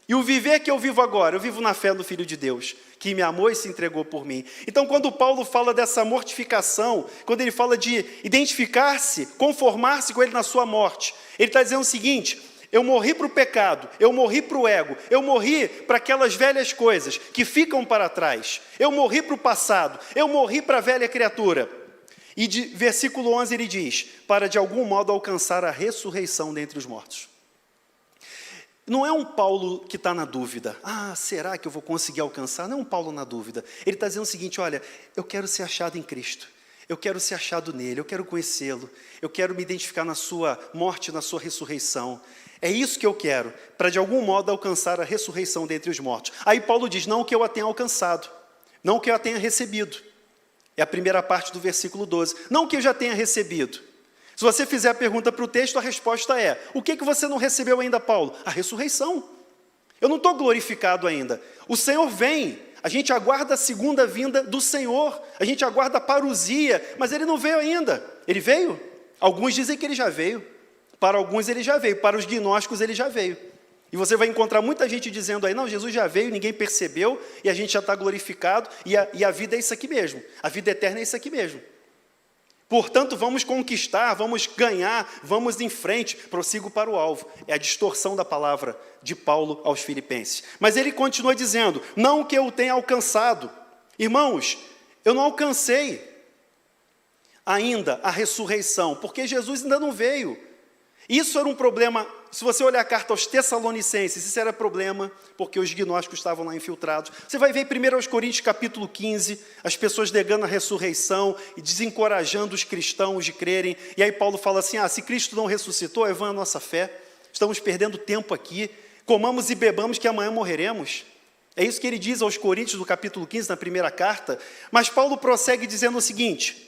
E o viver que eu vivo agora, eu vivo na fé do Filho de Deus, que me amou e se entregou por mim. Então, quando Paulo fala dessa mortificação, quando ele fala de identificar-se, conformar-se com ele na sua morte, ele está dizendo o seguinte: eu morri para o pecado, eu morri para o ego, eu morri para aquelas velhas coisas que ficam para trás, eu morri para o passado, eu morri para a velha criatura. E de versículo 11 ele diz, para de algum modo alcançar a ressurreição dentre os mortos. Não é um Paulo que está na dúvida. Será que eu vou conseguir alcançar? Não é um Paulo na dúvida. Ele está dizendo o seguinte: olha, eu quero ser achado em Cristo. Eu quero ser achado nele, eu quero conhecê-lo. Eu quero me identificar na sua morte, na sua ressurreição. É isso que eu quero, para de algum modo alcançar a ressurreição dentre os mortos. Aí Paulo diz, não que eu a tenha alcançado, não que eu a tenha recebido. É a primeira parte do versículo 12. Não que eu já tenha recebido. Se você fizer a pergunta para o texto, a resposta é, o que você não recebeu ainda, Paulo? A ressurreição. Eu não estou glorificado ainda. O Senhor vem, a gente aguarda a segunda vinda do Senhor, a gente aguarda a parousia, mas Ele não veio ainda. Ele veio? Alguns dizem que Ele já veio. Para alguns Ele já veio, para os gnósticos Ele já veio. E você vai encontrar muita gente dizendo aí, não, Jesus já veio, ninguém percebeu, e a gente já está glorificado, e a vida é isso aqui mesmo. A vida eterna é isso aqui mesmo. Portanto, vamos conquistar, vamos ganhar, vamos em frente, prossigo para o alvo. É a distorção da palavra de Paulo aos Filipenses. Mas ele continua dizendo, não que eu tenha alcançado. Irmãos, eu não alcancei ainda a ressurreição, porque Jesus ainda não veio. Isso era um problema, se você olhar a carta aos Tessalonicenses, isso era problema, porque os gnósticos estavam lá infiltrados. Você vai ver 1 Coríntios capítulo 15, as pessoas negando a ressurreição e desencorajando os cristãos de crerem. E aí Paulo fala assim, se Cristo não ressuscitou, é vã a nossa fé, estamos perdendo tempo aqui, comamos e bebamos que amanhã morreremos. É isso que ele diz aos Coríntios, no capítulo 15, na primeira carta. Mas Paulo prossegue dizendo o seguinte,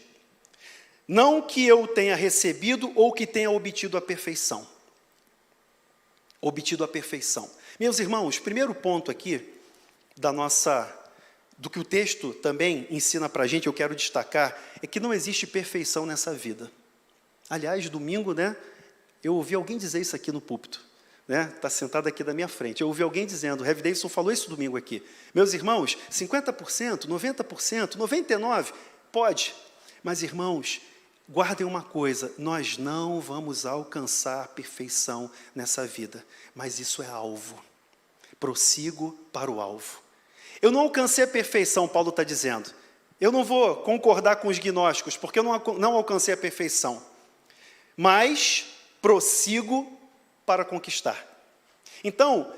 não que eu tenha recebido ou que tenha obtido a perfeição. Obtido a perfeição. Meus irmãos, primeiro ponto aqui, do que o texto também ensina para a gente, eu quero destacar, é que não existe perfeição nessa vida. Aliás, domingo, eu ouvi alguém dizer isso aqui no púlpito. Está sentado aqui da minha frente. Eu ouvi alguém dizendo, o Rev Davidson falou isso domingo aqui. Meus irmãos, 50%, 90%, 99%, pode. Mas, irmãos, guardem uma coisa, nós não vamos alcançar a perfeição nessa vida, mas isso é alvo. Prossigo para o alvo. Eu não alcancei a perfeição, Paulo está dizendo. Eu não vou concordar com os gnósticos, porque eu não alcancei a perfeição. Mas prossigo para conquistar. Então,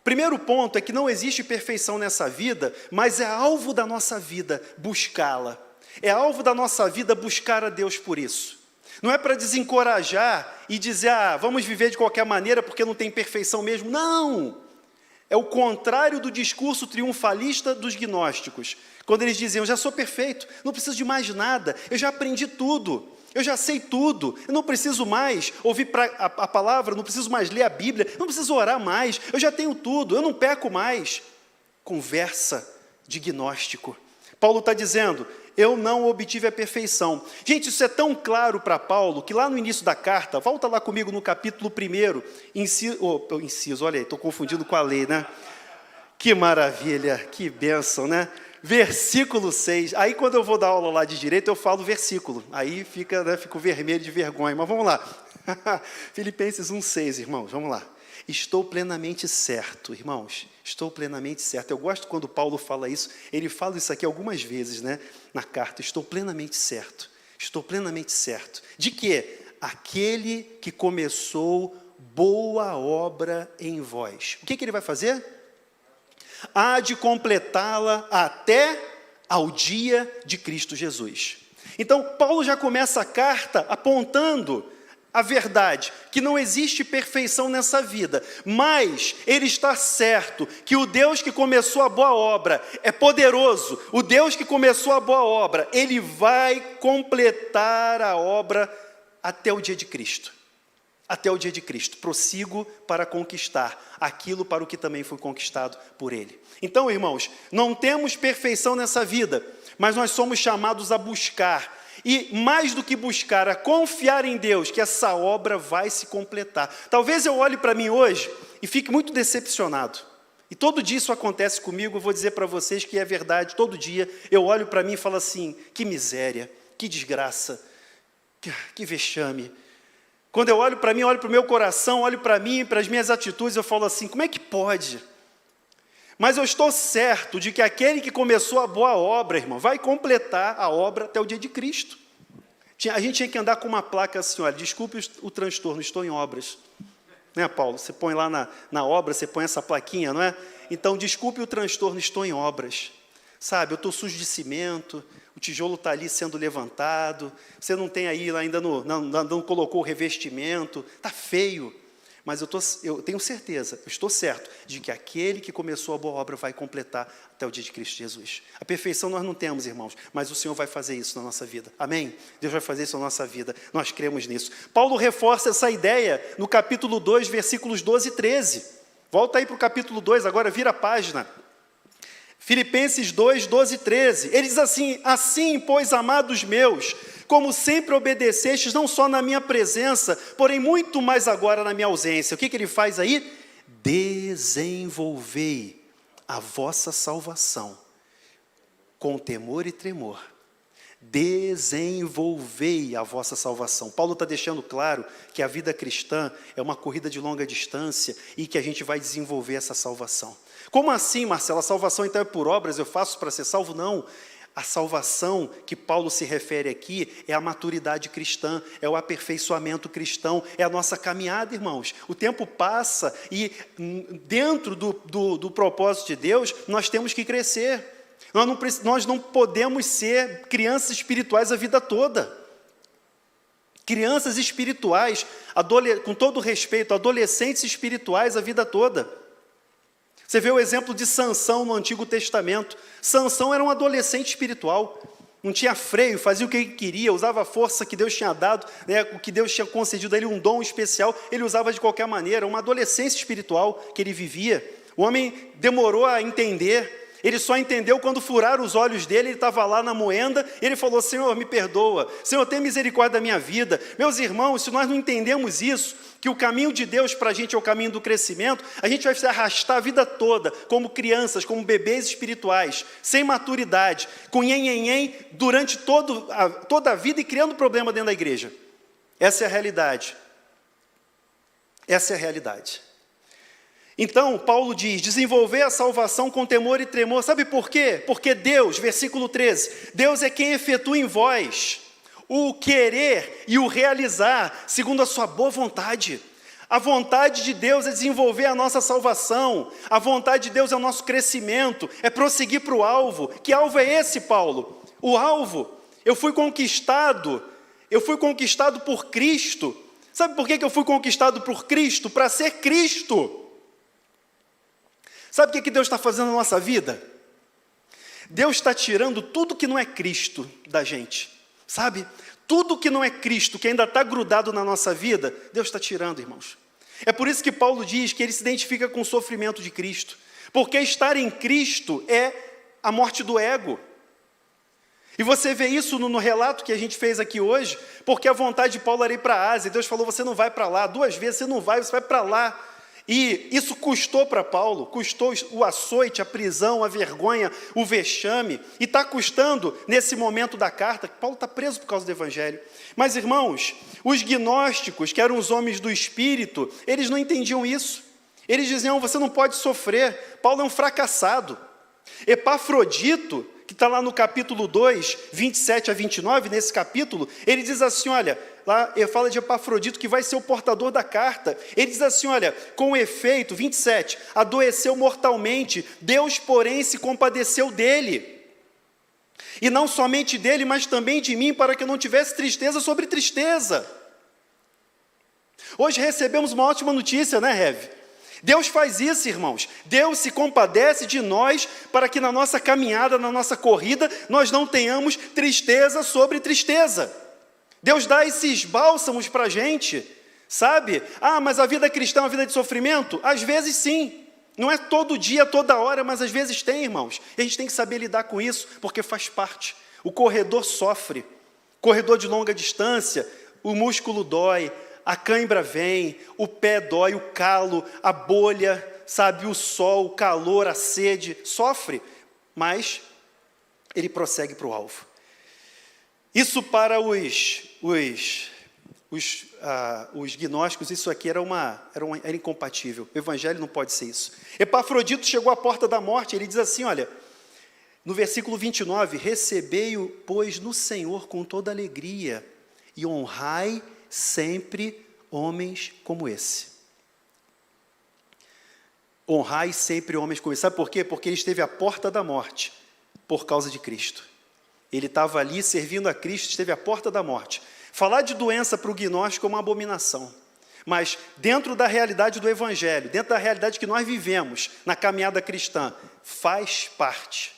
primeiro ponto é que não existe perfeição nessa vida, mas é alvo da nossa vida buscá-la. É alvo da nossa vida buscar a Deus por isso. Não é para desencorajar e dizer, vamos viver de qualquer maneira porque não tem perfeição mesmo. Não! É o contrário do discurso triunfalista dos gnósticos. Quando eles diziam, eu já sou perfeito, não preciso de mais nada, eu já aprendi tudo, eu já sei tudo, eu não preciso mais ouvir a palavra, não preciso mais ler a Bíblia, não preciso orar mais, eu já tenho tudo, eu não peco mais. Conversa de gnóstico. Paulo está dizendo, eu não obtive a perfeição. Gente, isso é tão claro para Paulo, que lá no início da carta, volta lá comigo no capítulo 1, inciso, olha aí, estou confundindo com a lei, Que maravilha, que bênção, Versículo 6, aí quando eu vou dar aula lá de direito, eu falo versículo, aí fico vermelho de vergonha, mas vamos lá. Filipenses 1,6, irmãos, vamos lá. Estou plenamente certo, irmãos, estou plenamente certo. Eu gosto quando Paulo fala isso, ele fala isso aqui algumas vezes, na carta. Estou plenamente certo de que aquele que começou boa obra em vós, o que ele vai fazer? Há de completá-la até ao dia de Cristo Jesus. Então, Paulo já começa a carta apontando a verdade, que não existe perfeição nessa vida, mas ele está certo que o Deus que começou a boa obra é poderoso, o Deus que começou a boa obra, ele vai completar a obra até o dia de Cristo. Até o dia de Cristo, prossigo para conquistar aquilo para o que também foi conquistado por Ele. Então, irmãos, não temos perfeição nessa vida, mas nós somos chamados a buscar. e mais do que buscar, a confiar em Deus, que essa obra vai se completar. Talvez eu olhe para mim hoje e fique muito decepcionado. E todo dia isso acontece comigo, eu vou dizer para vocês que é verdade, todo dia eu olho para mim e falo assim, que miséria, que desgraça, que vexame. Quando eu olho para mim, olho para o meu coração, olho para mim, para as minhas atitudes, eu falo assim, como é que pode? Mas eu estou certo de que aquele que começou a boa obra, irmão, vai completar a obra até o dia de Cristo. A gente tinha que andar com uma placa assim, olha, desculpe o transtorno, estou em obras. Né, Paulo? Você põe lá na obra, você põe essa plaquinha, não é? Então, desculpe o transtorno, estou em obras. Sabe, eu estou sujo de cimento, o tijolo está ali sendo levantado, você não tem aí, ainda não colocou o revestimento, está feio. Mas eu tenho certeza, eu estou certo, de que aquele que começou a boa obra vai completar até o dia de Cristo Jesus. A perfeição nós não temos, irmãos, mas o Senhor vai fazer isso na nossa vida. Amém? Deus vai fazer isso na nossa vida, nós cremos nisso. Paulo reforça essa ideia no capítulo 2, versículos 12 e 13. Volta aí para o capítulo 2, agora vira a página. Filipenses 2, 12 e 13. Ele diz assim, assim, pois, amados meus, como sempre obedecestes, não só na minha presença, porém muito mais agora na minha ausência. O que ele faz aí? Desenvolvei a vossa salvação com temor e tremor. Desenvolvei a vossa salvação. Paulo está deixando claro que a vida cristã é uma corrida de longa distância e que a gente vai desenvolver essa salvação. Como assim, Marcelo? A salvação então é por obras, eu faço para ser salvo? Não. A salvação que Paulo se refere aqui é a maturidade cristã, é o aperfeiçoamento cristão, é a nossa caminhada, irmãos. O tempo passa e dentro do propósito de Deus, nós temos que crescer. Nós não podemos ser crianças espirituais a vida toda. Crianças espirituais, com todo respeito, adolescentes espirituais a vida toda. Você vê o exemplo de Sansão no Antigo Testamento. Sansão era um adolescente espiritual, não tinha freio, fazia o que ele queria, usava a força que Deus tinha dado, né, o que Deus tinha concedido a ele, um dom especial, ele usava de qualquer maneira, uma adolescência espiritual que ele vivia. O homem demorou a entender, ele só entendeu quando furaram os olhos dele, ele estava lá na moenda, e ele falou, Senhor, me perdoa, Senhor, tem misericórdia da minha vida. Meus irmãos, se nós não entendemos isso, que o caminho de Deus para a gente é o caminho do crescimento, a gente vai se arrastar a vida toda, como crianças, como bebês espirituais, sem maturidade, com nhen-nhen-nhen, durante toda a vida e criando problema dentro da igreja. Essa é a realidade. Essa é a realidade. Então, Paulo diz, desenvolver a salvação com temor e tremor. Sabe por quê? Porque Deus, versículo 13, Deus é quem efetua em vós o querer e o realizar, segundo a sua boa vontade. A vontade de Deus é desenvolver a nossa salvação. A vontade de Deus é o nosso crescimento, é prosseguir para o alvo. Que alvo é esse, Paulo? O alvo, eu fui conquistado por Cristo. Sabe por que eu fui conquistado por Cristo? Para ser Cristo. Sabe o que Deus está fazendo na nossa vida? Deus está tirando tudo que não é Cristo da gente, sabe? Tudo que não é Cristo, que ainda está grudado na nossa vida, Deus está tirando, irmãos. É por isso que Paulo diz que ele se identifica com o sofrimento de Cristo, porque estar em Cristo é a morte do ego. E você vê isso no relato que a gente fez aqui hoje, porque a vontade de Paulo era ir para a Ásia, Deus falou, você não vai para lá, 2 vezes você não vai, você vai para lá. E isso custou para Paulo, custou o açoite, a prisão, a vergonha, o vexame, e está custando nesse momento da carta, que Paulo está preso por causa do Evangelho. Mas, irmãos, os gnósticos, que eram os homens do Espírito, eles não entendiam isso. Eles diziam, você não pode sofrer, Paulo é um fracassado. Epafrodito, que está lá no capítulo 2, 27 a 29, nesse capítulo, ele diz assim, olha, lá ele fala de Epafrodito, que vai ser o portador da carta. Ele diz assim, olha, com efeito, 27, adoeceu mortalmente, Deus, porém, se compadeceu dele. E não somente dele, mas também de mim, para que eu não tivesse tristeza sobre tristeza. Hoje recebemos uma ótima notícia, né, Rev? Deus faz isso, irmãos. Deus se compadece de nós para que na nossa caminhada, na nossa corrida, nós não tenhamos tristeza sobre tristeza. Deus dá esses bálsamos para a gente, sabe? Ah, mas a vida cristã é uma vida de sofrimento? Às vezes sim. Não é todo dia, toda hora, mas às vezes tem, irmãos. E a gente tem que saber lidar com isso, porque faz parte. O corredor sofre. Corredor de longa distância, o músculo dói, a cãibra vem, o pé dói, o calo, a bolha, sabe, o sol, o calor, a sede, sofre, mas ele prossegue para o alvo. Isso para os gnósticos, isso aqui era incompatível. O evangelho não pode ser isso. Epafrodito chegou à porta da morte, ele diz assim, olha, no versículo 29, recebei-o, pois, no Senhor com toda alegria, e honrai sempre homens como esse. Honrai sempre homens como esse. Sabe por quê? Porque ele esteve à porta da morte, por causa de Cristo. Ele estava ali servindo a Cristo, esteve à porta da morte. Falar de doença para o gnóstico é uma abominação. Mas dentro da realidade do Evangelho, dentro da realidade que nós vivemos na caminhada cristã, faz parte.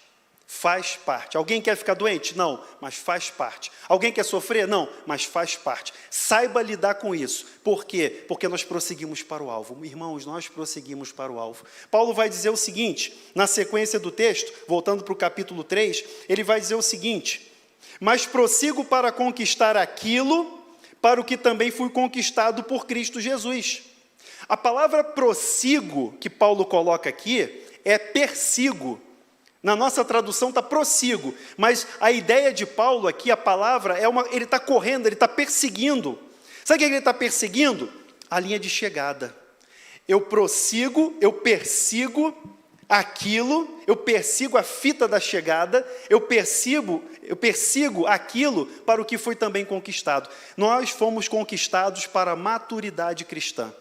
Faz parte. Alguém quer ficar doente? Não, mas faz parte. Alguém quer sofrer? Não, mas faz parte. Saiba lidar com isso. Por quê? Porque nós prosseguimos para o alvo. Irmãos, nós prosseguimos para o alvo. Paulo vai dizer o seguinte, na sequência do texto, voltando para o capítulo 3, ele vai dizer o seguinte, mas prossigo para conquistar aquilo para o que também fui conquistado por Cristo Jesus. A palavra prossigo, que Paulo coloca aqui, é persigo. Na nossa tradução está prossigo, mas a ideia de Paulo aqui, a palavra, ele está correndo, ele está perseguindo. Sabe o que ele está perseguindo? A linha de chegada. Eu prossigo, eu persigo aquilo, eu persigo a fita da chegada, eu persigo aquilo para o que foi também conquistado. Nós fomos conquistados para a maturidade cristã.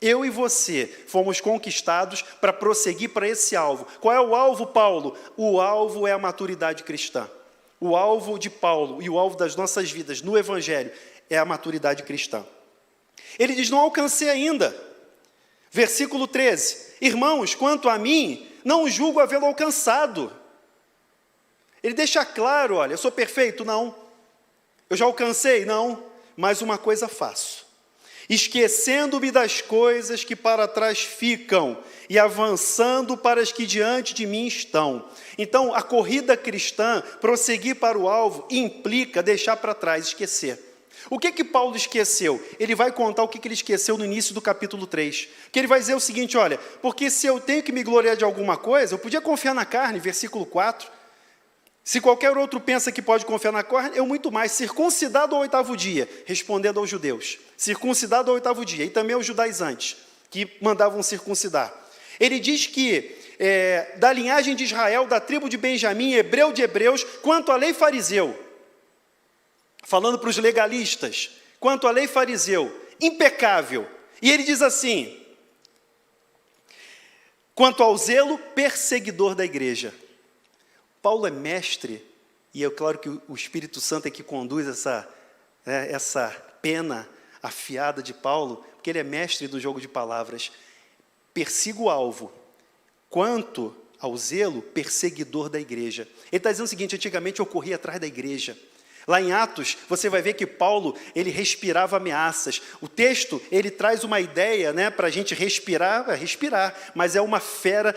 Eu e você fomos conquistados para prosseguir para esse alvo. Qual é o alvo, Paulo? O alvo é a maturidade cristã. O alvo de Paulo e o alvo das nossas vidas no Evangelho é a maturidade cristã. Ele diz, não alcancei ainda. Versículo 13. Irmãos, quanto a mim, não julgo havê-lo alcançado. Ele deixa claro, olha, eu sou perfeito? Não. Eu já alcancei? Não. Mas uma coisa faço. Esquecendo-me das coisas que para trás ficam e avançando para as que diante de mim estão. Então, a corrida cristã, prosseguir para o alvo, implica deixar para trás, esquecer. O que Paulo esqueceu? Ele vai contar o que ele esqueceu no início do capítulo 3. Que ele vai dizer o seguinte, olha, porque se eu tenho que me gloriar de alguma coisa, eu podia confiar na carne, versículo 4. Se qualquer outro pensa que pode confiar na carne, eu muito mais, circuncidado ao 8º dia, respondendo aos judeus, circuncidado ao 8º dia, e também aos judaizantes, que mandavam circuncidar. Ele diz que, da linhagem de Israel, da tribo de Benjamim, hebreu de hebreus, quanto à lei fariseu, falando para os legalistas, quanto à lei fariseu, impecável. E ele diz assim, quanto ao zelo, perseguidor da igreja. Paulo é mestre, e é claro que o Espírito Santo é que conduz essa pena afiada de Paulo, porque ele é mestre do jogo de palavras. Persigo o alvo, quanto ao zelo, perseguidor da igreja. Ele está dizendo o seguinte, antigamente eu corria atrás da igreja. Lá em Atos, você vai ver que Paulo, ele respirava ameaças. O texto, ele traz uma ideia, né, para a gente respirar, mas é uma fera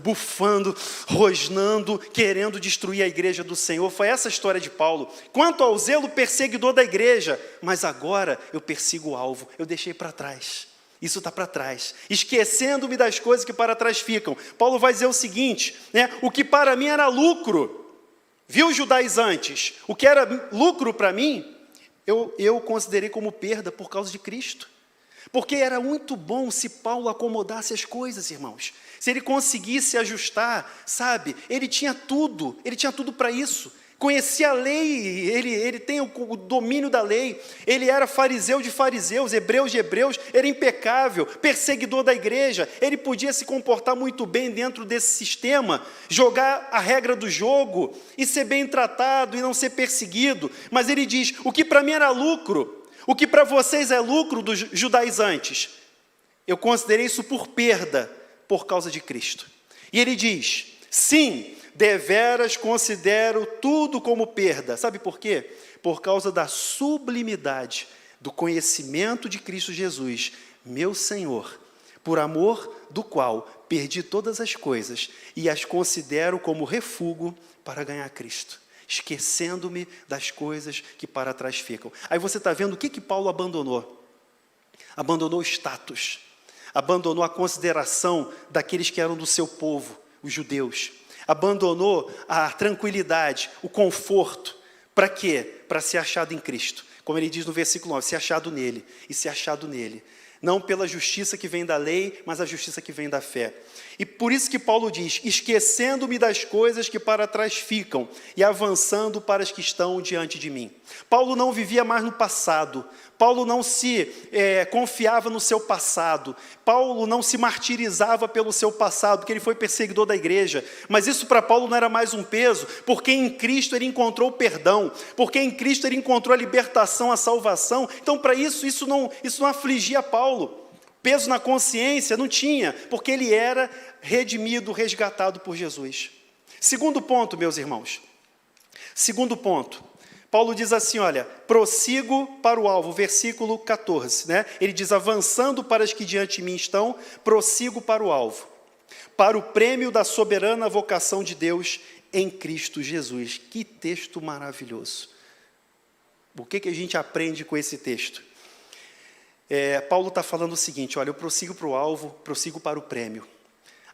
bufando, rosnando, querendo destruir a igreja do Senhor. Foi essa a história de Paulo. Quanto ao zelo perseguidor da igreja, mas agora eu persigo o alvo, eu deixei para trás. Isso está para trás, esquecendo-me das coisas que para trás ficam. Paulo vai dizer o seguinte, né, o que para mim era lucro, viu, judaizantes? O que era lucro para mim, eu considerei como perda por causa de Cristo. Porque era muito bom se Paulo acomodasse as coisas, irmãos. Se ele conseguisse ajustar, sabe? Ele tinha tudo para isso. Conhecia a lei, ele tem o domínio da lei, ele era fariseu de fariseus, hebreu de hebreus, era impecável, perseguidor da igreja, ele podia se comportar muito bem dentro desse sistema, jogar a regra do jogo e ser bem tratado e não ser perseguido, mas ele diz, o que para mim era lucro, o que para vocês é lucro dos judaizantes, eu considerei isso por perda, por causa de Cristo. E ele diz, sim, deveras considero tudo como perda. Sabe por quê? Por causa da sublimidade do conhecimento de Cristo Jesus, meu Senhor, por amor do qual perdi todas as coisas e as considero como refúgio para ganhar Cristo. esquecendo-me das coisas que para trás ficam. Aí você está vendo o que Paulo abandonou? Abandonou o status, abandonou a consideração daqueles que eram do seu povo, os judeus. Abandonou a tranquilidade, o conforto. Para quê? Para ser achado em Cristo. Como ele diz no versículo 9, ser achado nele, e ser achado nele. Não pela justiça que vem da lei, mas a justiça que vem da fé. E por isso que Paulo diz, esquecendo-me das coisas que para trás ficam, e avançando para as que estão diante de mim. Paulo não vivia mais no passado. Paulo não se confiava no seu passado. Paulo não se martirizava pelo seu passado, porque ele foi perseguidor da igreja. Mas isso para Paulo não era mais um peso, porque em Cristo ele encontrou o perdão, porque em Cristo ele encontrou a libertação, a salvação. Então, para isso não afligia Paulo. Peso na consciência não tinha, porque ele era redimido, resgatado por Jesus. Segundo ponto, meus irmãos. Segundo ponto. Paulo diz assim, olha, prossigo para o alvo, versículo 14, né? Ele diz, avançando para as que diante de mim estão, prossigo para o alvo, para o prêmio da soberana vocação de Deus em Cristo Jesus. Que texto maravilhoso. O que a gente aprende com esse texto? Paulo está falando o seguinte, olha, eu prossigo para o alvo, prossigo para o prêmio.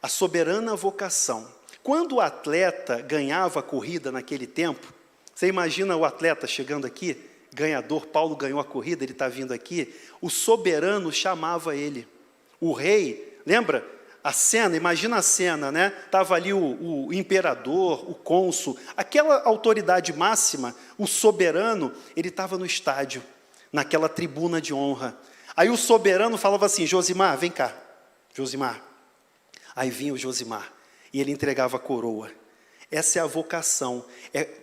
A soberana vocação. Quando o atleta ganhava a corrida naquele tempo, você imagina o atleta chegando aqui, ganhador, Paulo ganhou a corrida, ele está vindo aqui, o soberano chamava ele. O rei, lembra? A cena, imagina a cena, né? Estava ali o imperador, o cônsul, aquela autoridade máxima, o soberano, ele estava no estádio, naquela tribuna de honra. Aí o soberano falava assim, Josimar, vem cá, Josimar. Aí vinha o Josimar, e ele entregava a coroa. Essa é a vocação.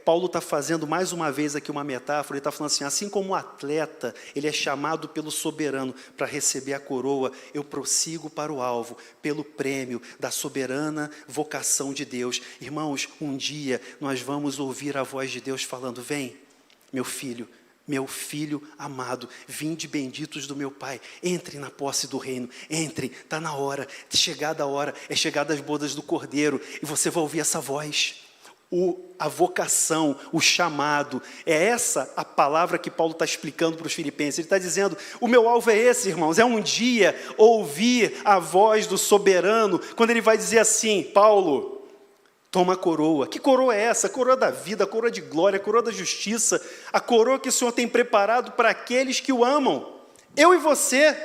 Paulo está fazendo mais uma vez aqui uma metáfora, ele está falando assim como o atleta, ele é chamado pelo soberano para receber a coroa, eu prossigo para o alvo, pelo prêmio da soberana vocação de Deus. Irmãos, um dia nós vamos ouvir a voz de Deus falando, vem, meu filho amado, vinde benditos do meu Pai, entre na posse do reino, entre, está na hora, chegada a hora, é chegada as bodas do Cordeiro, e você vai ouvir essa voz, a vocação, o chamado, é essa a palavra que Paulo está explicando para os filipenses, ele está dizendo, o meu alvo é esse, irmãos, é um dia ouvir a voz do soberano, quando ele vai dizer assim, Paulo, toma a coroa. Que coroa é essa? A coroa da vida, a coroa de glória, a coroa da justiça, a coroa que o Senhor tem preparado para aqueles que o amam. Eu e você,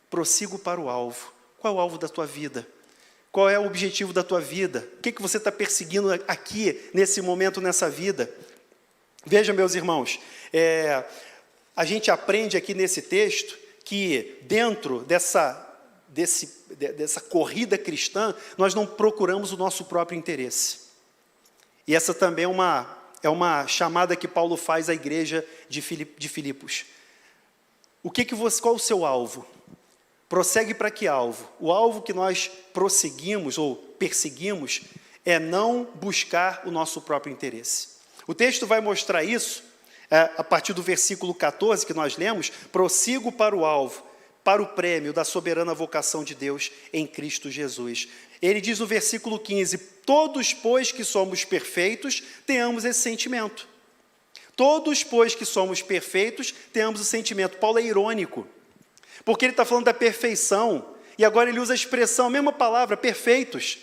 prossigo para o alvo. Qual é o alvo da tua vida? Qual é o objetivo da tua vida? O que você está perseguindo aqui, nesse momento, nessa vida? Veja, meus irmãos, a gente aprende aqui nesse texto que dentro dessa corrida cristã, nós não procuramos o nosso próprio interesse. E essa também é uma chamada que Paulo faz à igreja de Filipos. Qual o seu alvo? Prossegue para que alvo? O alvo que nós prosseguimos ou perseguimos é não buscar o nosso próprio interesse. O texto vai mostrar isso a partir do versículo 14 que nós lemos, prossigo para o alvo, para o prêmio da soberana vocação de Deus em Cristo Jesus. Ele diz no versículo 15, todos, pois, que somos perfeitos, tenhamos esse sentimento. Todos, pois, que somos perfeitos, tenhamos o sentimento. Paulo é irônico, porque ele está falando da perfeição, e agora ele usa a expressão, a mesma palavra, perfeitos.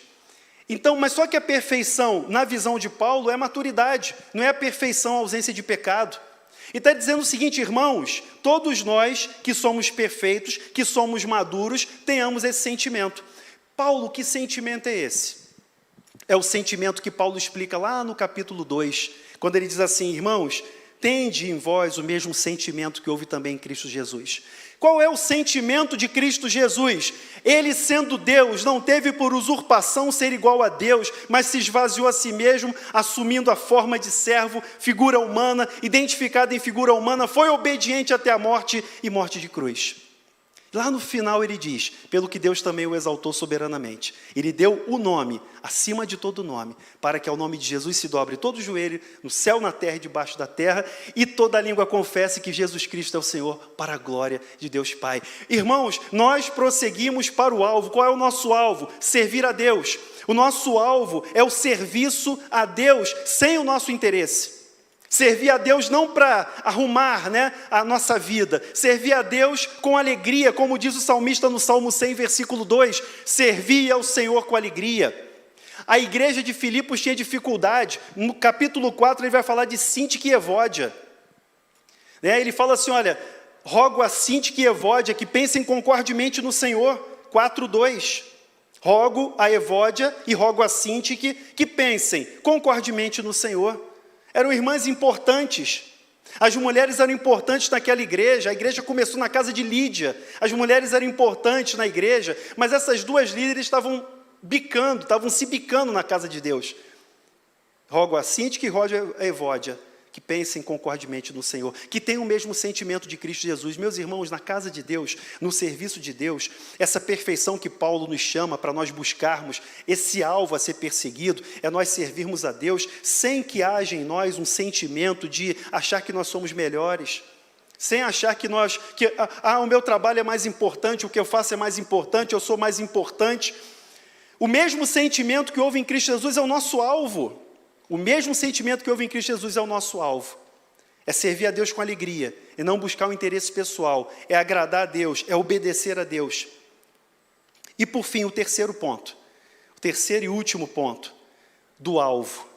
Então, mas só que a perfeição, na visão de Paulo, é maturidade, não é a perfeição, a ausência de pecado. E está dizendo o seguinte, irmãos, todos nós que somos perfeitos, que somos maduros, tenhamos esse sentimento. Paulo, que sentimento é esse? É o sentimento que Paulo explica lá no capítulo 2, quando ele diz assim, irmãos, tende em vós o mesmo sentimento que houve também em Cristo Jesus. Qual é o sentimento de Cristo Jesus? Ele, sendo Deus, não teve por usurpação ser igual a Deus, mas se esvaziou a si mesmo, assumindo a forma de servo, figura humana, identificado em figura humana, foi obediente até a morte e morte de cruz. Lá no final ele diz, pelo que Deus também o exaltou soberanamente. Ele deu o nome, acima de todo nome, para que ao nome de Jesus se dobre todo o joelho, no céu, na terra e debaixo da terra, e toda língua confesse que Jesus Cristo é o Senhor, para a glória de Deus Pai. Irmãos, nós prosseguimos para o alvo. Qual é o nosso alvo? Servir a Deus. O nosso alvo é o serviço a Deus sem o nosso interesse. Servir a Deus não para arrumar, a nossa vida. Servir a Deus com alegria, como diz o salmista no Salmo 100, versículo 2. Servir ao Senhor com alegria. A igreja de Filipos tinha dificuldade. No capítulo 4 ele vai falar de Síntique e Evódia. Ele fala assim, olha, rogo a Síntique e Evódia que pensem concordemente no Senhor. 4:2. Rogo a Evódia e rogo a Síntique que pensem concordemente no Senhor. Eram irmãs importantes. As mulheres eram importantes naquela igreja. A igreja começou na casa de Lídia. As mulheres eram importantes na igreja, mas essas duas líderes estavam se bicando na casa de Deus. Rogo a Síntique e rogo a Evódia que pensem concordemente no Senhor, que tenham o mesmo sentimento de Cristo Jesus. Meus irmãos, na casa de Deus, no serviço de Deus, essa perfeição que Paulo nos chama para nós buscarmos, esse alvo a ser perseguido, é nós servirmos a Deus sem que haja em nós um sentimento de achar que nós somos melhores, sem achar que o meu trabalho é mais importante, o que eu faço é mais importante, eu sou mais importante. O mesmo sentimento que houve em Cristo Jesus é o nosso alvo. O mesmo sentimento que houve em Cristo Jesus é o nosso alvo. É servir a Deus com alegria, e não buscar um interesse pessoal, é agradar a Deus, é obedecer a Deus. E por fim, o terceiro ponto, o terceiro e último ponto do alvo,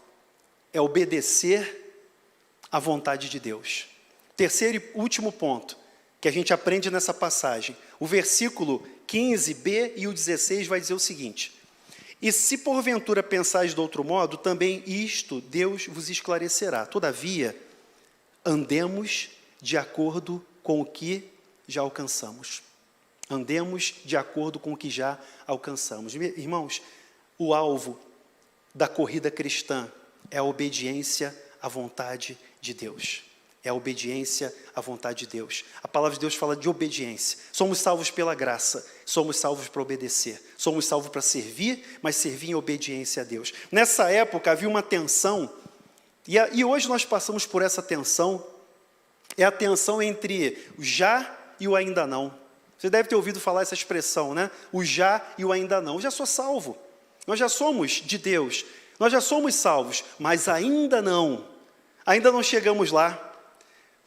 é obedecer à vontade de Deus. Terceiro e último ponto, que a gente aprende nessa passagem, o versículo 15b e o 16 vai dizer o seguinte: e se porventura pensais de outro modo, também isto Deus vos esclarecerá. Todavia, andemos de acordo com o que já alcançamos. Andemos de acordo com o que já alcançamos. Irmãos, o alvo da corrida cristã é a obediência à vontade de Deus. É a obediência à vontade de Deus. A palavra de Deus fala de obediência. Somos salvos pela graça, somos salvos para obedecer. Somos salvos para servir, mas servir em obediência a Deus. Nessa época havia uma tensão, e hoje nós passamos por essa tensão, é a tensão entre o já e o ainda não. Você deve ter ouvido falar essa expressão, O já e o ainda não. Eu já sou salvo, nós já somos de Deus, nós já somos salvos, mas ainda não chegamos lá.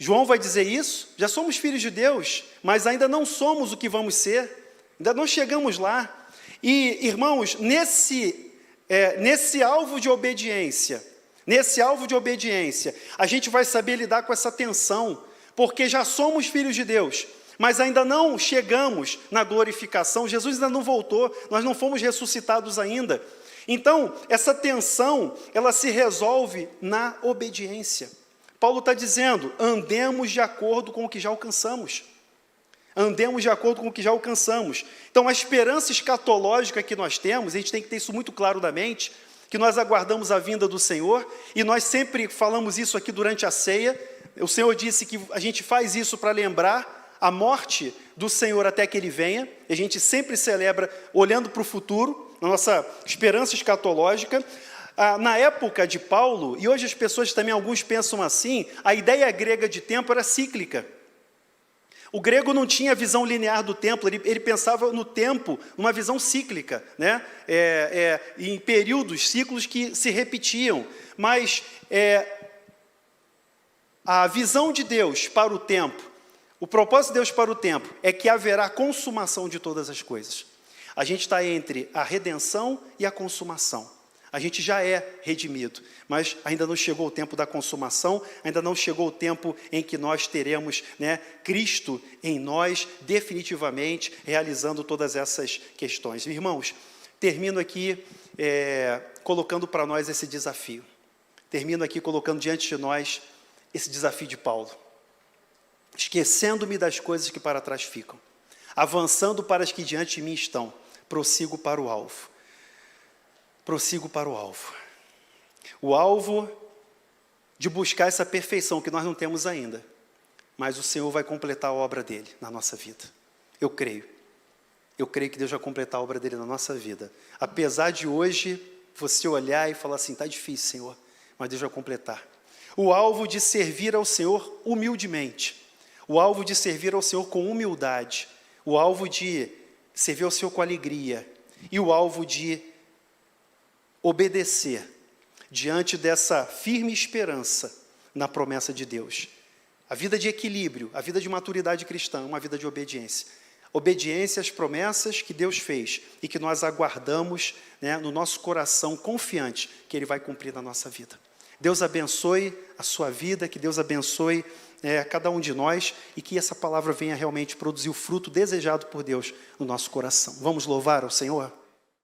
João vai dizer isso, já somos filhos de Deus, mas ainda não somos o que vamos ser, ainda não chegamos lá. E, irmãos, nesse alvo de obediência, a gente vai saber lidar com essa tensão, porque já somos filhos de Deus, mas ainda não chegamos na glorificação, Jesus ainda não voltou, nós não fomos ressuscitados ainda. Então, essa tensão, ela se resolve na obediência. Paulo está dizendo, andemos de acordo com o que já alcançamos. Andemos de acordo com o que já alcançamos. Então, a esperança escatológica que nós temos, a gente tem que ter isso muito claro na mente, que nós aguardamos a vinda do Senhor, e nós sempre falamos isso aqui durante a ceia. O Senhor disse que a gente faz isso para lembrar a morte do Senhor até que Ele venha. A gente sempre celebra olhando para o futuro, na nossa esperança escatológica. Na época de Paulo, e hoje as pessoas também, alguns pensam assim, a ideia grega de tempo era cíclica. O grego não tinha visão linear do tempo, ele pensava no tempo, numa visão cíclica, em períodos, ciclos que se repetiam. Mas a visão de Deus para o tempo, o propósito de Deus para o tempo, é que haverá consumação de todas as coisas. A gente está entre a redenção e a consumação. A gente já é redimido, mas ainda não chegou o tempo da consumação, ainda não chegou o tempo em que nós teremos Cristo em nós, definitivamente, realizando todas essas questões. Irmãos, termino aqui colocando para nós esse desafio. Termino aqui colocando diante de nós esse desafio de Paulo. Esquecendo-me das coisas que para trás ficam, avançando para as que diante de mim estão, prossigo para o alvo. Prossigo para o alvo. O alvo de buscar essa perfeição que nós não temos ainda. Mas o Senhor vai completar a obra dele na nossa vida. Eu creio. Eu creio que Deus vai completar a obra dele na nossa vida. Apesar de hoje você olhar e falar assim, está difícil, Senhor, mas Deus vai completar. O alvo de servir ao Senhor humildemente. O alvo de servir ao Senhor com humildade. O alvo de servir ao Senhor com alegria. E o alvo de obedecer diante dessa firme esperança na promessa de Deus. A vida de equilíbrio, a vida de maturidade cristã, uma vida de obediência. Obediência às promessas que Deus fez e que nós aguardamos, né, no nosso coração, confiante que Ele vai cumprir na nossa vida. Deus abençoe a sua vida, que Deus abençoe cada um de nós e que essa palavra venha realmente produzir o fruto desejado por Deus no nosso coração. Vamos louvar ao Senhor?